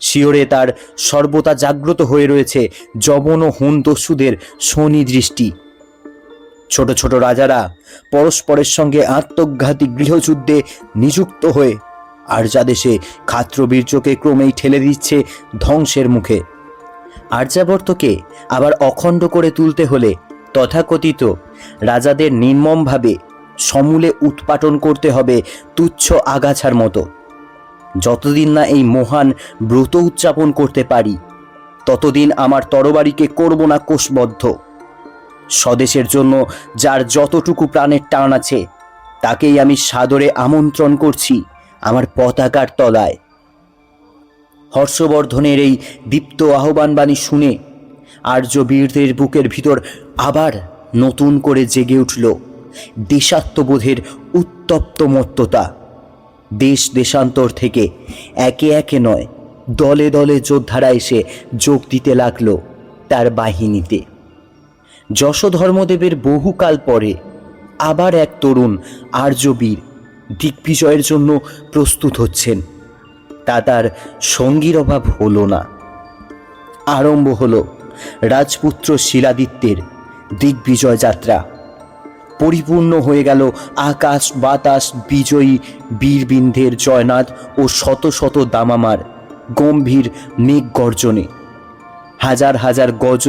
শিয়রে তার সর্বদা জাগ্রত হয়ে রয়েছে যবন ও হুন দস্যুদের শনি দৃষ্টি। ছোট ছোট রাজারা পরস্পরের সঙ্গে আত্মঘাতী গৃহযুদ্ধে নিযুক্ত হয়ে আর্যাদেশে ক্ষাত্রবীর্যকে ক্রমেই ঠেলে দিচ্ছে ধ্বংসের মুখে। আর্যাবর্তকে আবার অখণ্ড করে তুলতে হলে তথাকথিত রাজাদের নির্মমভাবে সমূলে উৎপাটন করতে হবে তুচ্ছ আগাছার মতো। যতদিন না এই মহান ব্রত উদযাপন করতে পারি, ততদিন আমার তরবারিকে করব না কোষবদ্ধ। স্বদেশের জন্য যার যতটুকু প্রাণের টান আছে, তাকেই আমি সাদরে আমন্ত্রণ করছি আমার পতাকার তলায়। হর্ষবর্ধনের এই দীপ্ত আহ্বানবাণী শুনে আর্য বীরদের বুকের ভিতর আবার নতুন করে জেগে উঠল দেশাত্মবোধের উত্তপ্ত মত্ততা। দেশ দেশান্তর থেকে একে একে নয়, দলে দলে যোদ্ধারা এসে যোগ দিতে লাগল তার বাহিনীতে। যশোধর্মদেবের বহুকাল পরে আবার এক তরুণ আর্যবীর দিগ্বিজয়ের জন্য প্রস্তুত হচ্ছেন। তা তার সঙ্গীর অভাব হলো না। আরম্ভ হলো রাজপুত্র শিলাদিত্যের দিগ্বিজয় যাত্রা। পরিপূর্ণ হয়ে গেল আকাশ বাতাস বিজয়ী বীরবিন্ধের জয়নাদ ও শত শত দামামার গম্ভীর মেঘ গর্জনে। হাজার হাজার গজ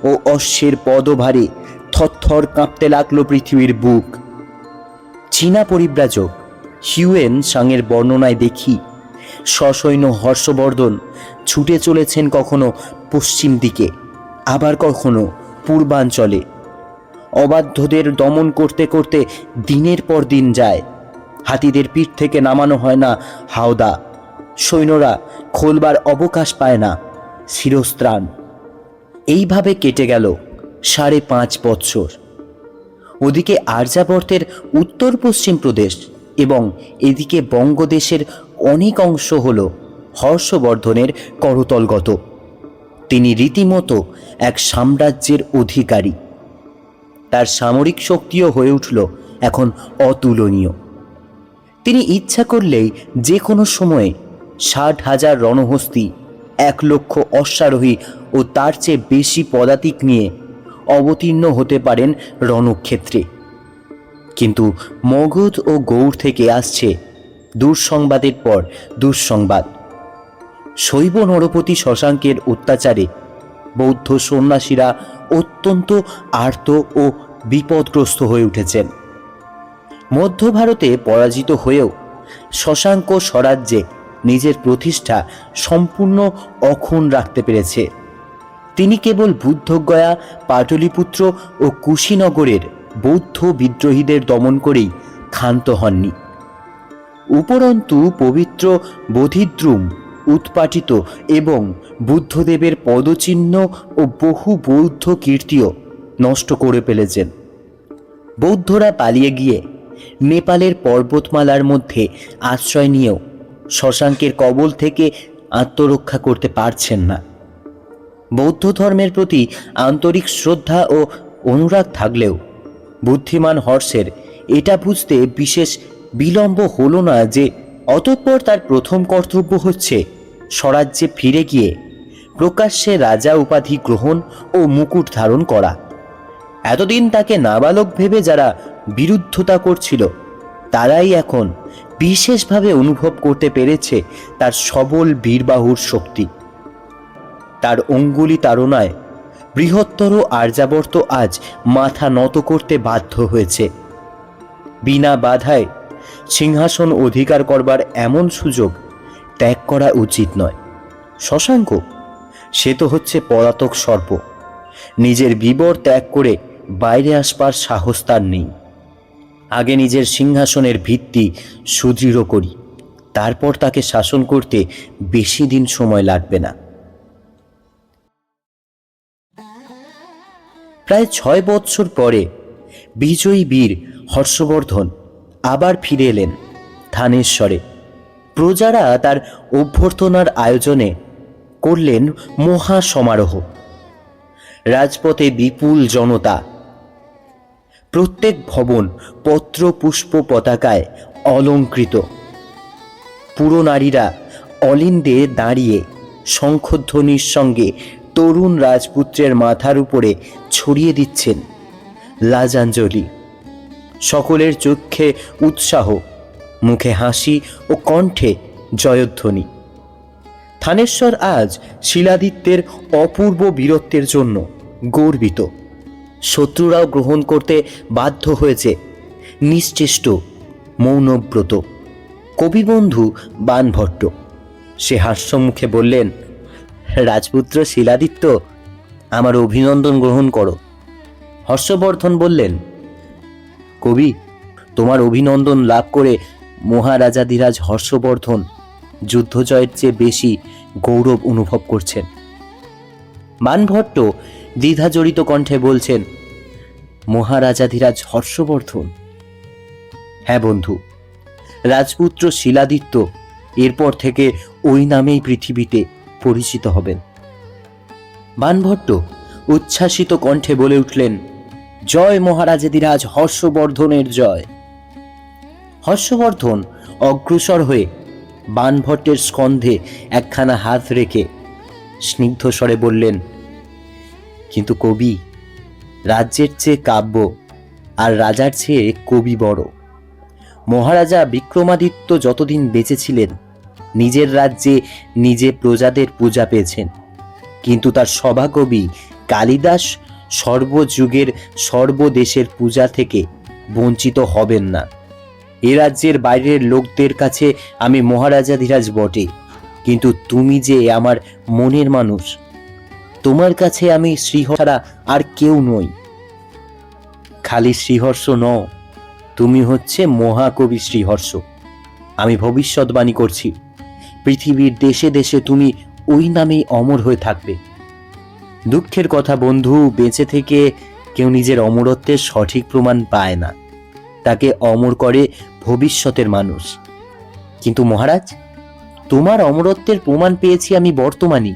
ও অশ্বের পদভারে থরথর কাঁপতে লাগলো পৃথিবীর বুক। চীনা পরিব্রাজক হিউয়েন সাংয়ের বর্ণনায় দেখি, সসৈন্য হর্ষবর্ধন ছুটে চলেছেন কখনো পশ্চিম দিকে, আবার কখনো পূর্বাঞ্চলে। অবাধ্যদের দমন করতে করতে দিনের পর দিন যায়। হাতিদের পিঠ থেকে নামানো হয় না হাওদা। সৈন্যরা খোলবার অবকাশ পায় না শিরস্ত্রাণ। এইভাবে কেটে গেল 5.5 বৎসর। ওদিকে আর্যাবর্তের উত্তর পশ্চিম প্রদেশ এবং এদিকে বঙ্গদেশের অনেক অংশ হল হর্ষবর্ধনের করতলগত। তিনি রীতিমতো এক সাম্রাজ্যের অধিকারী। তার সামরিক শক্তিও হয়ে উঠল এখন অতুলনীয়। তিনি ইচ্ছা করলেই যে কোনো সময়ে 60,000 রণহস্তি, 1 লক্ষ অশ্বারোহী ও তার চেয়ে বেশি পদাতিক নিয়ে অবতীর্ণ হতে পারেন রণক্ষেত্রে। কিন্তু মগধ ও গৌড় থেকে আসছে দুঃসংবাদের পর দুঃসংবাদ। শৈব নরপতি শশাঙ্কের অত্যাচারে বৌদ্ধ সন্ন্যাসীরা অত্যন্ত আর্ত ও বিপদগ্রস্ত হয়ে উঠেছেন। মধ্য ভারতে পরাজিত হয়েও শশাঙ্ক স্বরাজ্যে নিজের প্রতিষ্ঠা সম্পূর্ণ অক্ষুণ্ণ রাখতে পেরেছে। তিনি কেবল বুদ্ধগয়া, পাটলিপুত্র ও কুশীনগরের বৌদ্ধ বিদ্রোহীদের দমন করেই ক্ষান্ত হননি। উপরন্তু পবিত্র বোধিদ্রুম উৎপাটিত এবং বুদ্ধদেবের পদচিহ্ন ও বহু বৌদ্ধ কীর্তিও নষ্ট করে ফেলেছেন। বৌদ্ধরা পালিয়ে গিয়ে নেপালের পর্বতমালার মধ্যে আশ্রয় নিয়েও শশাঙ্কের কবল থেকে আত্মরক্ষা করতে পারছেন না। বৌদ্ধ ধর্মের প্রতি আন্তরিক শ্রদ্ধা ও অনুরাগ থাকলেও বুদ্ধিমান হর্ষের এটা বুঝতে বিশেষ বিলম্ব হলো না যে অতঃপর তার প্রথম কর্তব্য হচ্ছে স্বরাজ্যে ফিরে গিয়ে প্রকাশ্যে রাজা উপাধি গ্রহণ ও মুকুট ধারণ করা। এতদিন তাকে নাবালক ভেবে যারা বিরুদ্ধতা করছিল, তারাই এখন বিশেষভাবে অনুভব করতে পেরেছে তার সবল বীরবাহুর শক্তি। তার অঙ্গুলি তাড়নায় বৃহত্তর আর্যাবর্ত আজ মাথা নত করতে বাধ্য হয়েছে। বিনা বাধায় সিংহাসন অধিকার করবার এমন সুযোগ ত্যাগ করা উচিত নয়। শশাঙ্ক সে তো হচ্ছে পলাতক সর্প, নিজের বিবর ত্যাগ করে বাইরে আসবার সাহস তার নেই। আগে নিজের সিংহাসনের ভিত্তি সুদৃঢ় করি, তারপর তাকে শাসন করতে বেশি দিন সময় লাগবে না। প্রায় 6 বৎসর পরে বিজয়ী বীর হর্ষবর্ধন আবার ফিরে এলেন থানেশ্বরে। প্রজারা তার অভ্যর্থনার আয়োজনে করলেন মহা সমারোহ। রাজপথে বিপুল জনতা, প্রত্যেক ভবন পত্র পুষ্প পতাকায় অলঙ্কৃত। পুরো নারীরা অলিন্দে দাঁড়িয়ে শঙ্খধ্বনির সঙ্গে তরুণ রাজপুত্রের মাথার উপরে ছড়িয়ে দিচ্ছেন লাজাঞ্জলি। সকলের চক্ষে উৎসাহ, মুখে হাসি ও কণ্ঠে জয়ধ্বনি। থানেশ্বর আজ শিলাদিত্যের অপূর্ব বীরত্বের জন্য গর্বিত। শত্রুরাও গ্রহণ করতে বাধ্য হয়েছে নিশ্চেষ্ট মৌনব্রত। কবিবন্ধু বাণভট্ট সে হাস্যমুখে বললেন, রাজপুত্র শিলাদিত্য, আমার অভিনন্দন গ্রহণ করো। হর্ষবর্ধন বললেন, কবি, তোমার অভিনন্দন লাভ করে মহারাজাধিরাজ হর্ষবর্ধন যুদ্ধজয়ের চেয়ে বেশি গৌরব অনুভব করছেন। বাণভট্ট দ্বিধাজড়িত কণ্ঠে বলছেন, মহারাজাধিরাজ হর্ষবর্ধন? হ্যাঁ বন্ধু, রাজপুত্র শিলাদিত্য এরপর থেকে ওই নামেই পৃথিবীতে পরিচিত হবেন। বাণভট্ট উচ্ছ্বাসিত কণ্ঠে বলে উঠলেন, জয় মহারাজাধিরাজ হর্ষবর্ধনের জয়। হর্ষবর্ধন অগ্রসর হয়ে বাণভট্টের স্কন্ধে একখানা হাত রেখে স্নিগ্ধ স্বরে বললেন, কিন্তু কবি, রাজ্যের চেয়ে কাব্য আর রাজার চেয়ে কবি বড়। মহারাজা বিক্রমাদিত্য যতদিন বেঁচে ছিলেন নিজের রাজ্যে নিজে প্রজাদের পূজা পেয়েছেন, কিন্তু তার সভাকবি কালিদাস সর্বযুগের সর্বদেশের পূজা থেকে বঞ্চিত হবেন না। এ রাজ্যের বাইরের লোকদের কাছে আমি মহারাজাধিরাজ বটে, কিন্তু তুমি যে আমার মনের মানুষ, তোমার কাছে আমি শ্রীহর্ষ ছাড়া আর কেউ নই। খালি শ্রীহর্ষ নও, তুমি হচ্ছে মহাকবি শ্রীহর্ষ। আমি ভবিষ্যৎবাণী করছি, পৃথিবীর দেশে দেশে তুমি ওই নামেই অমর হয়ে থাকবে। দুঃখের কথা বন্ধু, বেঁচে থেকে কেউ নিজের অমরত্বের সঠিক প্রমাণ পায় না, তাকে অমর করে ভবিষ্যতের মানুষ। কিন্তু মহারাজ, তোমার অমরত্বের প্রমাণ পেয়েছি আমি বর্তমানই।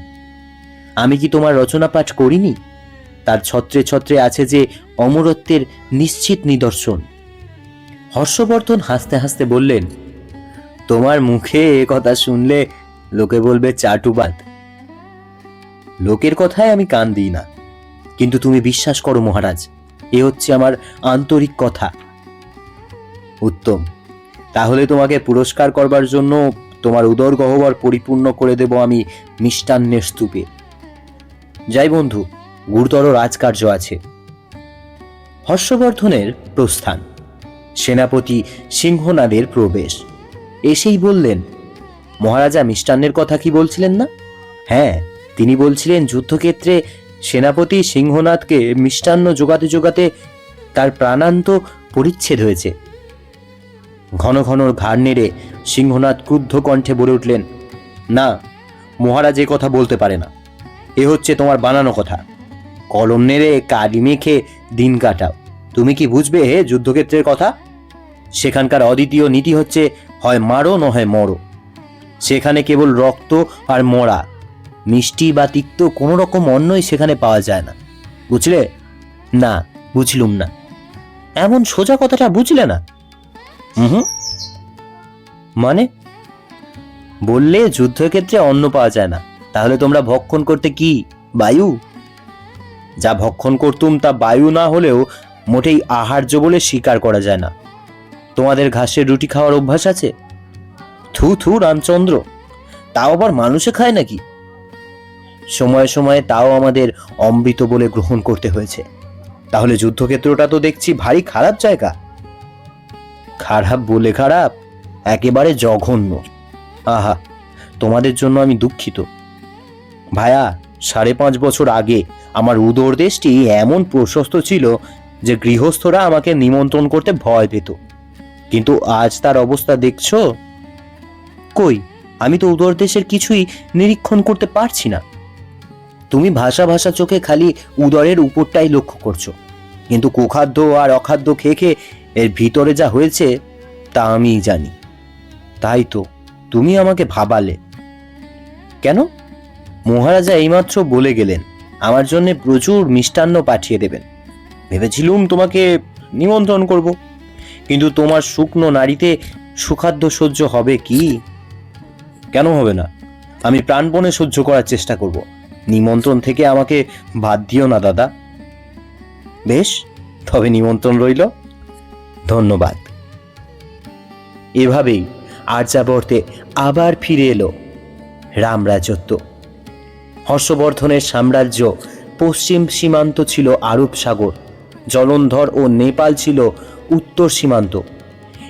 আমি কি তোমার রচনা পাঠ করিনি? তার ছত্রে ছত্রে আছে যে অমরত্বের নিশ্চিত নিদর্শন। হর্ষবর্ধন হাসতে হাসতে বললেন, তোমার মুখে এ কথা শুনলে লোকে বলবে চাটুবাদ। লোকের কথায় আমি কান দিই না, কিন্তু তুমি বিশ্বাস করো মহারাজ, এ হচ্ছে আমার আন্তরিক কথা। উত্তম, তাহলে তোমাকে পুরস্কার করবার জন্য তোমার উদর গহ্বর পরিপূর্ণ করে দেব আমি মিষ্টান্নের স্তূপে। যাই বন্ধু, গুরুতর রাজকার্য আছে। হর্ষবর্ধনের প্রস্থান, সেনাপতি সিংহনাদের প্রবেশ। এসেই বললেন, মহারাজা মিষ্টান্নের কথা কি বলছিলেন না? হ্যাঁ, তিনি বলছিলেন যুদ্ধক্ষেত্রে সেনাপতি সিংহনাদকে মিষ্টান্ন জোগাতে জোগাতে তার প্রাণান্ত পরিচ্ছেদ হয়েছে। ঘন ঘন ঘাড় নেড়ে সিংহনাদ ক্রুদ্ধ কণ্ঠে বলে উঠলেন, না, মহারাজ এ কথা বলতে পারে না, এ হচ্ছে তোমার বানানো কথা। কলম নেড়ে কালি মেখে দিন কাটাও, তুমি কি বুঝবে হে যুদ্ধক্ষেত্রের কথা? সেখানকার অদ্বিতীয় নীতি হচ্ছে হয় মারো নয় মরো। সেখানে কেবল রক্ত আর মরা, মিষ্টি বা তিক্ত কোনো রকম অন্নই সেখানে পাওয়া যায় না, বুঝলে? না, বুঝলুম না। এমন সোজা কথাটা বুঝলে না? মানে? বললে যুদ্ধক্ষেত্রে অন্ন পাওয়া যায় না, তাহলে তোমরা ভক্ষণ করতে কি, বায়ু? যা ভক্ষণ করতুম তা বায়ু না হলেও মোটেই আহার্য বলে স্বীকার করা যায় না। তোমাদের ঘাসের রুটি খাওয়ার অভ্যাস আছে? থু থু রামচন্দ্র, তাও আবার মানুষে খায় নাকি? সময়ে সময়ে তাও আমাদের অমৃত বলে গ্রহণ করতে হয়েছে। তাহলে যুদ্ধক্ষেত্রটা তো দেখছি ভারী খারাপ জায়গা। খারাপ বলে খারাপ, একেবারে জঘন্য। আহা, তোমাদের জন্য আমি দুঃখিত ভায়া। 5.5 বছর আগে আমার উদর দেশটি এমন প্রশস্ত ছিল যে গৃহস্থরা আমাকে নিমন্ত্রণ করতে ভয় পেত, কিন্তু আজ তার অবস্থা দেখছো। কই, আমি তো উদর দেশের কিছুই নিরীক্ষণ করতে পারছি না। তুমি ভাষা ভাষা চোখে খালি উদরের উপরটাই লক্ষ্য করছো, কিন্তু কুখাদ্য আর অখাদ্য খেয়ে খেয়ে এর ভিতরে যা হয়েছে তা আমিই জানি। তাই তো তুমি আমাকে ভাবালে কেন? মহারাজা এইমাত্র বলে গেলেন আমার জন্য প্রচুর মিষ্টান্ন পাঠিয়ে দেবেন। ভেবেছিলুম তোমাকে নিমন্ত্রণ করব, কিন্তু তোমার শুকনো নাড়িতে সুখাদ্য সহ্য হবে কি? কেন হবে না? আমি প্রাণপণে সহ্য করার চেষ্টা করব। নিমন্ত্রণ থেকে আমাকে বাদ দিও না দাদা। বেশ, তবে নিমন্ত্রণ রইল। ধন্যবাদ। এভাবেই আর্যাবর্তে আবার ফিরে এলো রামরাজত্ব। হর্ষবর্ধনের সাম্রাজ্য পশ্চিম সীমান্ত ছিল আরব সাগর, জলন্ধর ও নেপাল ছিল উত্তর সীমান্ত,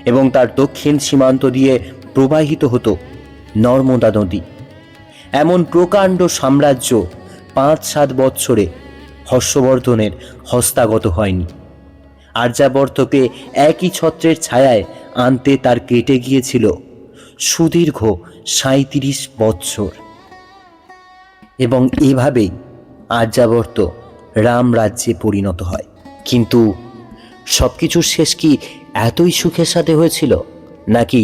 এবং তার দক্ষিণ সীমান্ত দিয়ে প্রবাহিত হতো নর্মদা নদী। এমন প্রকাণ্ড সাম্রাজ্য 5-7 বৎসরে হর্ষবর্ধনের হস্তগত হয়নি। আর্যাবর্তকে একই ছত্রের ছায়ায় আনতে তার কেটে গিয়েছিল সুদীর্ঘ 37 বৎসর। এবং এভাবেই আর্যাবর্ত রামরাজ্যে পরিণত হয়। কিন্তু সবকিছুর শেষ কি এতই সুখের সাথে হয়েছিল, নাকি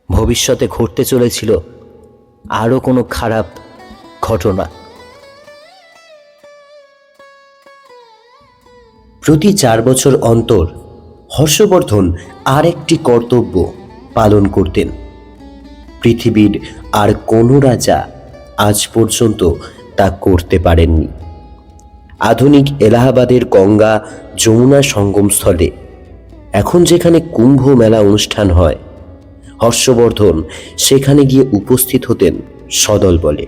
ভবিষ্যতে ঘটতে চলেছিল আরও কোনো খারাপ ঘটনা? প্রতি 4 বছর অন্তর হর্ষবর্ধন আরেকটি কর্তব্য পালন করতেন। পৃথিবীর আর কোনো রাজা আজ পর্যন্ত তা করতে পারেননি। আধুনিক এলাহাবাদের গঙ্গা যমুনা সঙ্গমস্থলে এখন যেখানে কুম্ভ মেলা অনুষ্ঠান হয়, হর্ষবর্ধন সেখানে গিয়ে উপস্থিত হতেন সদল বলে।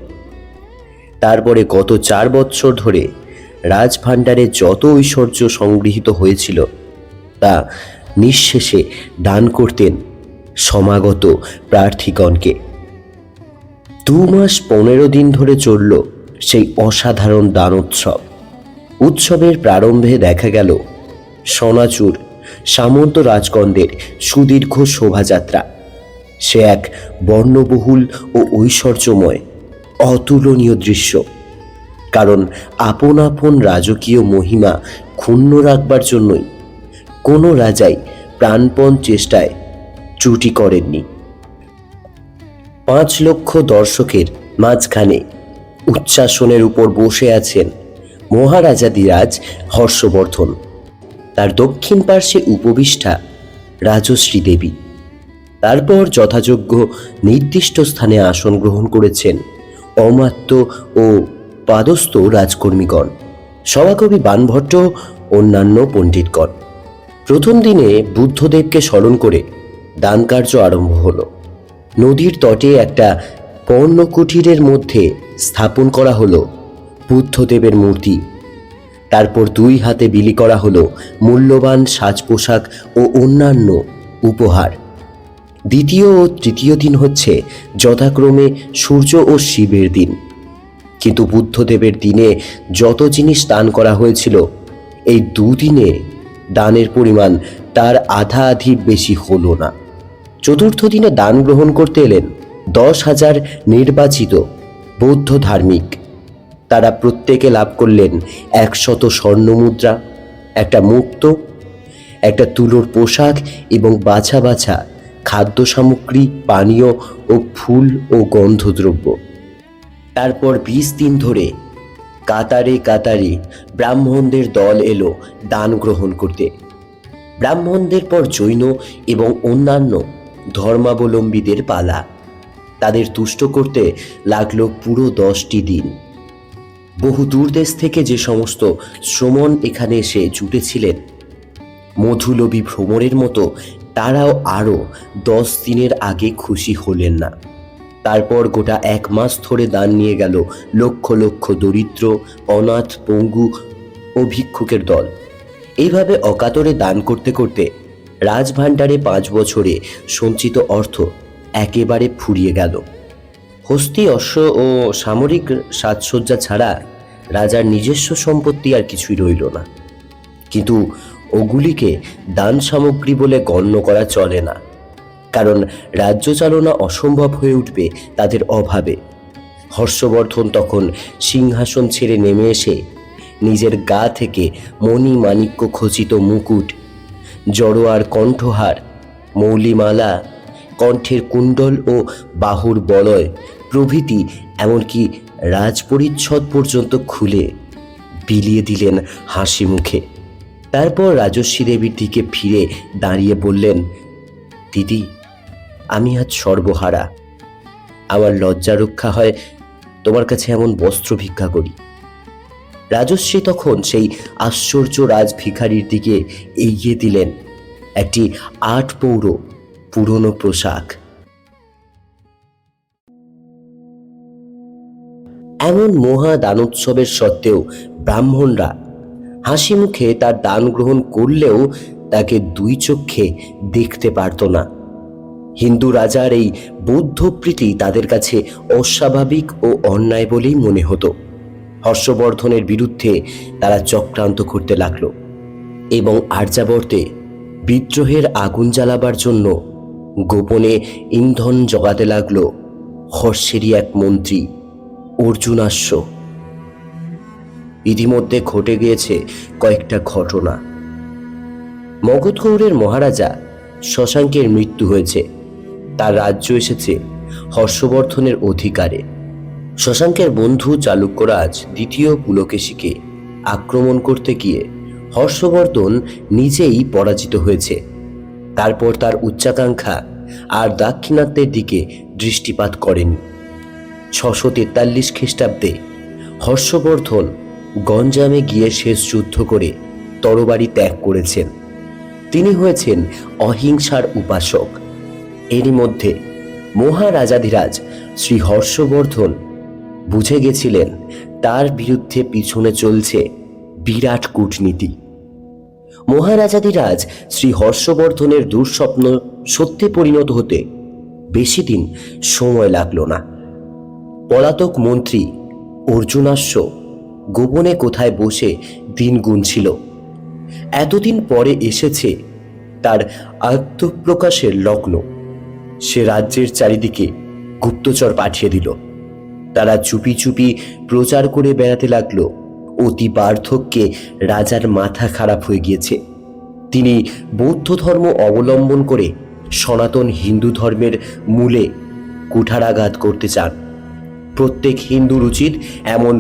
তারপরে গত 4 বৎসর ধরে রাজভাণ্ডারে যত ঐশ্বর্য সংগৃহীত হয়েছিল তা নিঃশেষে দান করতেন সমাগত প্রার্থীগণকে। 2 মাস 15 দিন ধরে চলল সেই অসাধারণ দানোৎসব। উৎসবের প্রারম্ভে দেখা গেল সোনাচুর সামন্ত রাজগণদের সুদীর্ঘ শোভাযাত্রা। সে এক বর্ণবহুল ও ঐশ্বর্যময় অতুলনীয় দৃশ্য, কারণ আপন আপন রাজকীয় মহিমা ক্ষুণ্ণ রাখবার জন্যই কোনো রাজাই প্রাণপণ চেষ্টায় ত্রুটি করেননি। 5 লক্ষ দর্শকের মাঝখানে উচ্চাসনের উপর বসে আছেন মহারাজাধিরাজ হর্ষবর্ধন। তার দক্ষিণ পার্শ্বে উপবিষ্টা রাজশ্রী দেবী। তারপর যথাযোগ্য নির্দিষ্ট স্থানে আসন গ্রহণ করেছেন অমাত্য ও পাদস্থ রাজকর্মীগণ, সভাকবি বাণভট্ট, অন্যান্য পণ্ডিতগণ। প্রথম দিনে বুদ্ধদেবকে স্মরণ করে দান কার্য আরম্ভ হলো। নদীর তটে একটা পর্ণকুটিরের মধ্যে স্থাপন করা হলো বুদ্ধদেবের মূর্তি। তারপর 2 হাতে বিলি করা হলো মূল্যবান সাজ পোশাক ও অন্যান্য উপহার। দ্বিতীয় ও তৃতীয় দিন হচ্ছে যথাক্রমে সূর্য ও শিবের দিন। কিন্তু বুদ্ধদেবের দিনে যত জিনিস দান করা হয়েছিল, এই 2 দিনে দানের পরিমাণ তার আধাআধি বেশি হলো না। চতুর্থ দিনে দান গ্রহণ করতে এলেন 10,000 নির্বাচিত বৌদ্ধ ধার্মিক। তারা প্রত্যেকে লাভ করলেন 100 স্বর্ণমুদ্রা, একটা মুক্ত, একটা তুলোর পোশাক এবং বাছা বাছা খাদ্য সামগ্রী, পানীয় ও ফুল ও গন্ধদ্রব্য। তারপর 20 দিন ধরে কাতারে কাতারে ব্রাহ্মণদের দল এলো দান গ্রহণ করতে। ব্রাহ্মণদের পর জৈন এবং অন্যান্য ধর্মাবলম্বীদের পালা। তাদের তুষ্ট করতে লাগলো পুরো 10টি দিন। বহু দূরদেশ থেকে যে সমস্ত শ্রমণ এখানে এসে জুটেছিলেন, মধুলোভী ভ্রমরের মতো, তারাও আরও 10 দিনের আগে খুশি হলেন না। তারপর গোটা 1 মাস ধরে দান নিয়ে গেল লক্ষ লক্ষ দরিদ্র, অনাথ, পঙ্গু ও ভিক্ষুকের দল। এইভাবে অকাতরে দান করতে করতে রাজভাণ্ডারে 5 বছরে সঞ্চিত অর্থ একেবারে ফুরিয়ে গেল। হস্তি, অশ্ব ও সামরিক সাজসজ্জা ছাড়া রাজার নিজস্ব সম্পত্তি আর কিছুই রইল না। কিন্তু ওগুলিকে দান সামগ্রী বলে গণ্য করা চলে না, কারণ রাজ্য চালনা অসম্ভব হয়ে উঠবে তাদের অভাবে। হর্ষবর্ধন তখন সিংহাসন ছেড়ে নেমে এসে নিজের গা থেকে মণি মাণিক্য খচিত মুকুট, জড়োয়ার কণ্ঠহার, মৌলিমালা, কণ্ঠের কুণ্ডল ও বাহুর বলয় প্রভৃতি এমনকি রাজপরিচ্ছদ পর্যন্ত খুলে বিলিয়ে দিলেন হাসি মুখে। তারপর রাজস্বী দেবীর দিকে ফিরে দাঁড়িয়ে বললেন, দিদি, আমি আজ সর্বহারা। আমার লজ্জা রক্ষা হয় তোমার কাছে এমন বস্ত্র ভিক্ষা করি। রাজশ্রী তখন সেই আশ্চর্য রাজ ভিখারির দিকে এগিয়ে দিলেন একটি 8 পৌর পুরনো পোশাক। এমন মহা দানোৎসবের সত্ত্বেও ব্রাহ্মণরা হাসি মুখে তার দান গ্রহণ করলেও তাকে 2 চক্ষে দেখতে পারত না। হিন্দু রাজার এই বৌদ্ধপ্রীতি তাদের কাছে অস্বাভাবিক ও অন্যায় বলেই মনে হতো। হর্ষবর্ধনের বিরুদ্ধে তারা চক্রান্ত করতে লাগলো এবং আর্যাবর্তে বিদ্রোহের আগুন জ্বালাবার জন্য গোপনে ইন্ধন জগাতে লাগলো হর্ষেরই এক মন্ত্রী অর্জুনাশ্ব। ইতিমধ্যে ঘটে গিয়েছে কয়েকটা ঘটনা। মগধ গৌড়ের মহারাজা শশাঙ্কের মৃত্যু হয়েছে, তার রাজ্য এসেছে হর্ষবর্ধনের অধিকারে। শশাঙ্কের বন্ধু চালুক্যরাজ দ্বিতীয় পুলকেশীকে আক্রমণ করতে গিয়ে হর্ষবর্ধন নিজেই পরাজিত হয়েছে। তারপর তার উচ্চাকাঙ্ক্ষা আর দাক্ষিণাত্যের দিকে দৃষ্টিপাত করেনি। 643 খ্রিস্টাব্দে হর্ষবর্ধন গঞ্জামে গিয়ে শেষ যুদ্ধ করে তরবারি ত্যাগ করেছেন। তিনি হয়েছেন অহিংসার উপাসক। এরই মধ্যে মহারাজাধিরাজ শ্রী হর্ষবর্ধন বুঝে গেছিলেন তার বিরুদ্ধে পিছনে চলছে বিরাট কূটনীতি। মহারাজাধিরাজ শ্রী হর্ষবর্ধনের দুঃস্বপ্ন সত্যে পরিণত হতে বেশি দিন সময় লাগল না। পলাতক মন্ত্রী অর্জুনাশ্ব গোপনে কোথায় বসে দিন গুনছিল। এতদিন পরে এসেছে তার আত্মপ্রকাশের লগ্ন। সে রাজ্যের চারিদিকে গুপ্তচর পাঠিয়ে দিল। তারা চুপি চুপি প্রচার করে বেড়াতে লাগলো অতি বার্ধক্যে রাজার মাথা খারাপ হয়ে গিয়েছে। তিনি বৌদ্ধ ধর্ম অবলম্বন করে সনাতন হিন্দু ধর্মের মূলে কুঠারাঘাত করতে চান। প্রত্যেক হিন্দুর উচিত এমন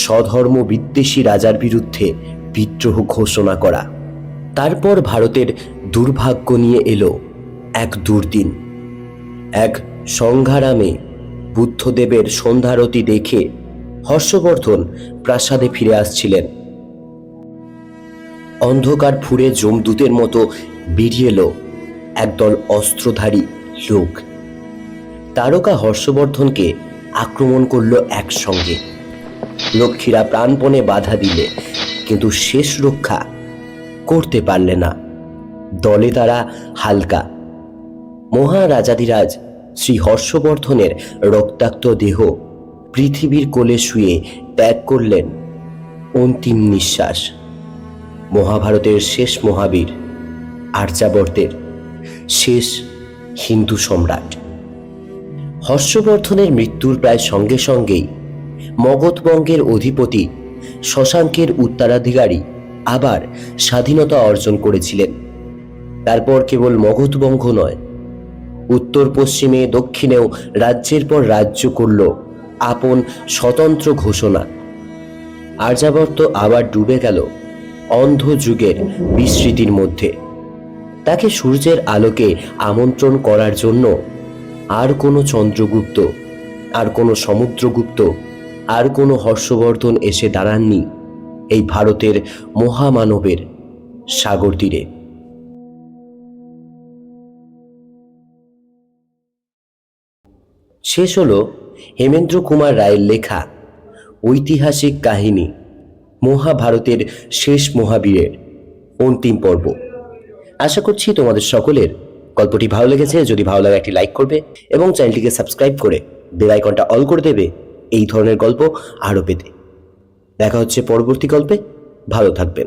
স্বধর্ম বিদ্বেষী রাজার বিরুদ্ধে বিদ্রোহ ঘোষণা করা। তারপর ভারতের দুর্ভাগ্য নিয়ে এলো এক দুর্দিন। এক সংঘারামে বুদ্ধদেবের সন্ধ্যারতি দেখে হর্ষবর্ধন প্রাসাদে ফিরে আসছিলেন। অন্ধকার ফুঁড়ে যমদূতের মতো বেরিয়ে এলো একদল অস্ত্রধারী লোক। তারকা হর্ষবর্ধনকে আক্রমণ করলো একসঙ্গে। লক্ষ্মীরা প্রাণপণে বাধা দিলে কিন্তু শেষ রক্ষা করতে পারলে না। দলে তারা হালকা। মহারাজাধিরাজ শ্রী হর্ষবর্ধনের রক্তাক্ত দেহ পৃথিবীর কোলে শুয়ে ত্যাগ করলেন অন্তিম নিঃশ্বাস। মহাভারতের শেষ মহাবীর, আর্যাবর্তের শেষ হিন্দু সম্রাট। হর্ষবর্ধনের মৃত্যুর প্রায় সঙ্গে সঙ্গেই মগধবঙ্গের অধিপতি শশাঙ্কের উত্তরাধিকারী আবার স্বাধীনতা অর্জন করেছিলেন। তারপর কেবল মগধবঙ্গ নয়, উত্তর পশ্চিমে দক্ষিণেও রাজ্যের পর রাজ্য করল আপন স্বতন্ত্র ঘোষণা। আর্যাবর্ত আবার ডুবে গেল অন্ধ যুগের বিস্মৃতির মধ্যে। তাকে সূর্যের আলোকে আমন্ত্রণ করার জন্য আর কোনো চন্দ্রগুপ্ত, আর কোনো সমুদ্রগুপ্ত, আর কোনো হর্ষবর্ধন এসে দাঁড়াননি এই ভারতের মহামানবের সাগর তীরে। শেষ হলো হেমেন্দ্র কুমার রায়ের লেখা ঐতিহাসিক কাহিনী মহাভারতের শেষ মহাবীরের অন্তিম পর্ব। আশা করছি তোমাদের সকলের গল্পটি ভালো লেগেছে। যদি ভালো লাগে একটি লাইক করবে এবং চ্যানেলটিকে সাবস্ক্রাইব করে বেল আইকনটা অল করে দেবে এই ধরনের গল্প আরও পেতে। দেখা হচ্ছে পরবর্তী গল্পে। ভালো থাকবেন।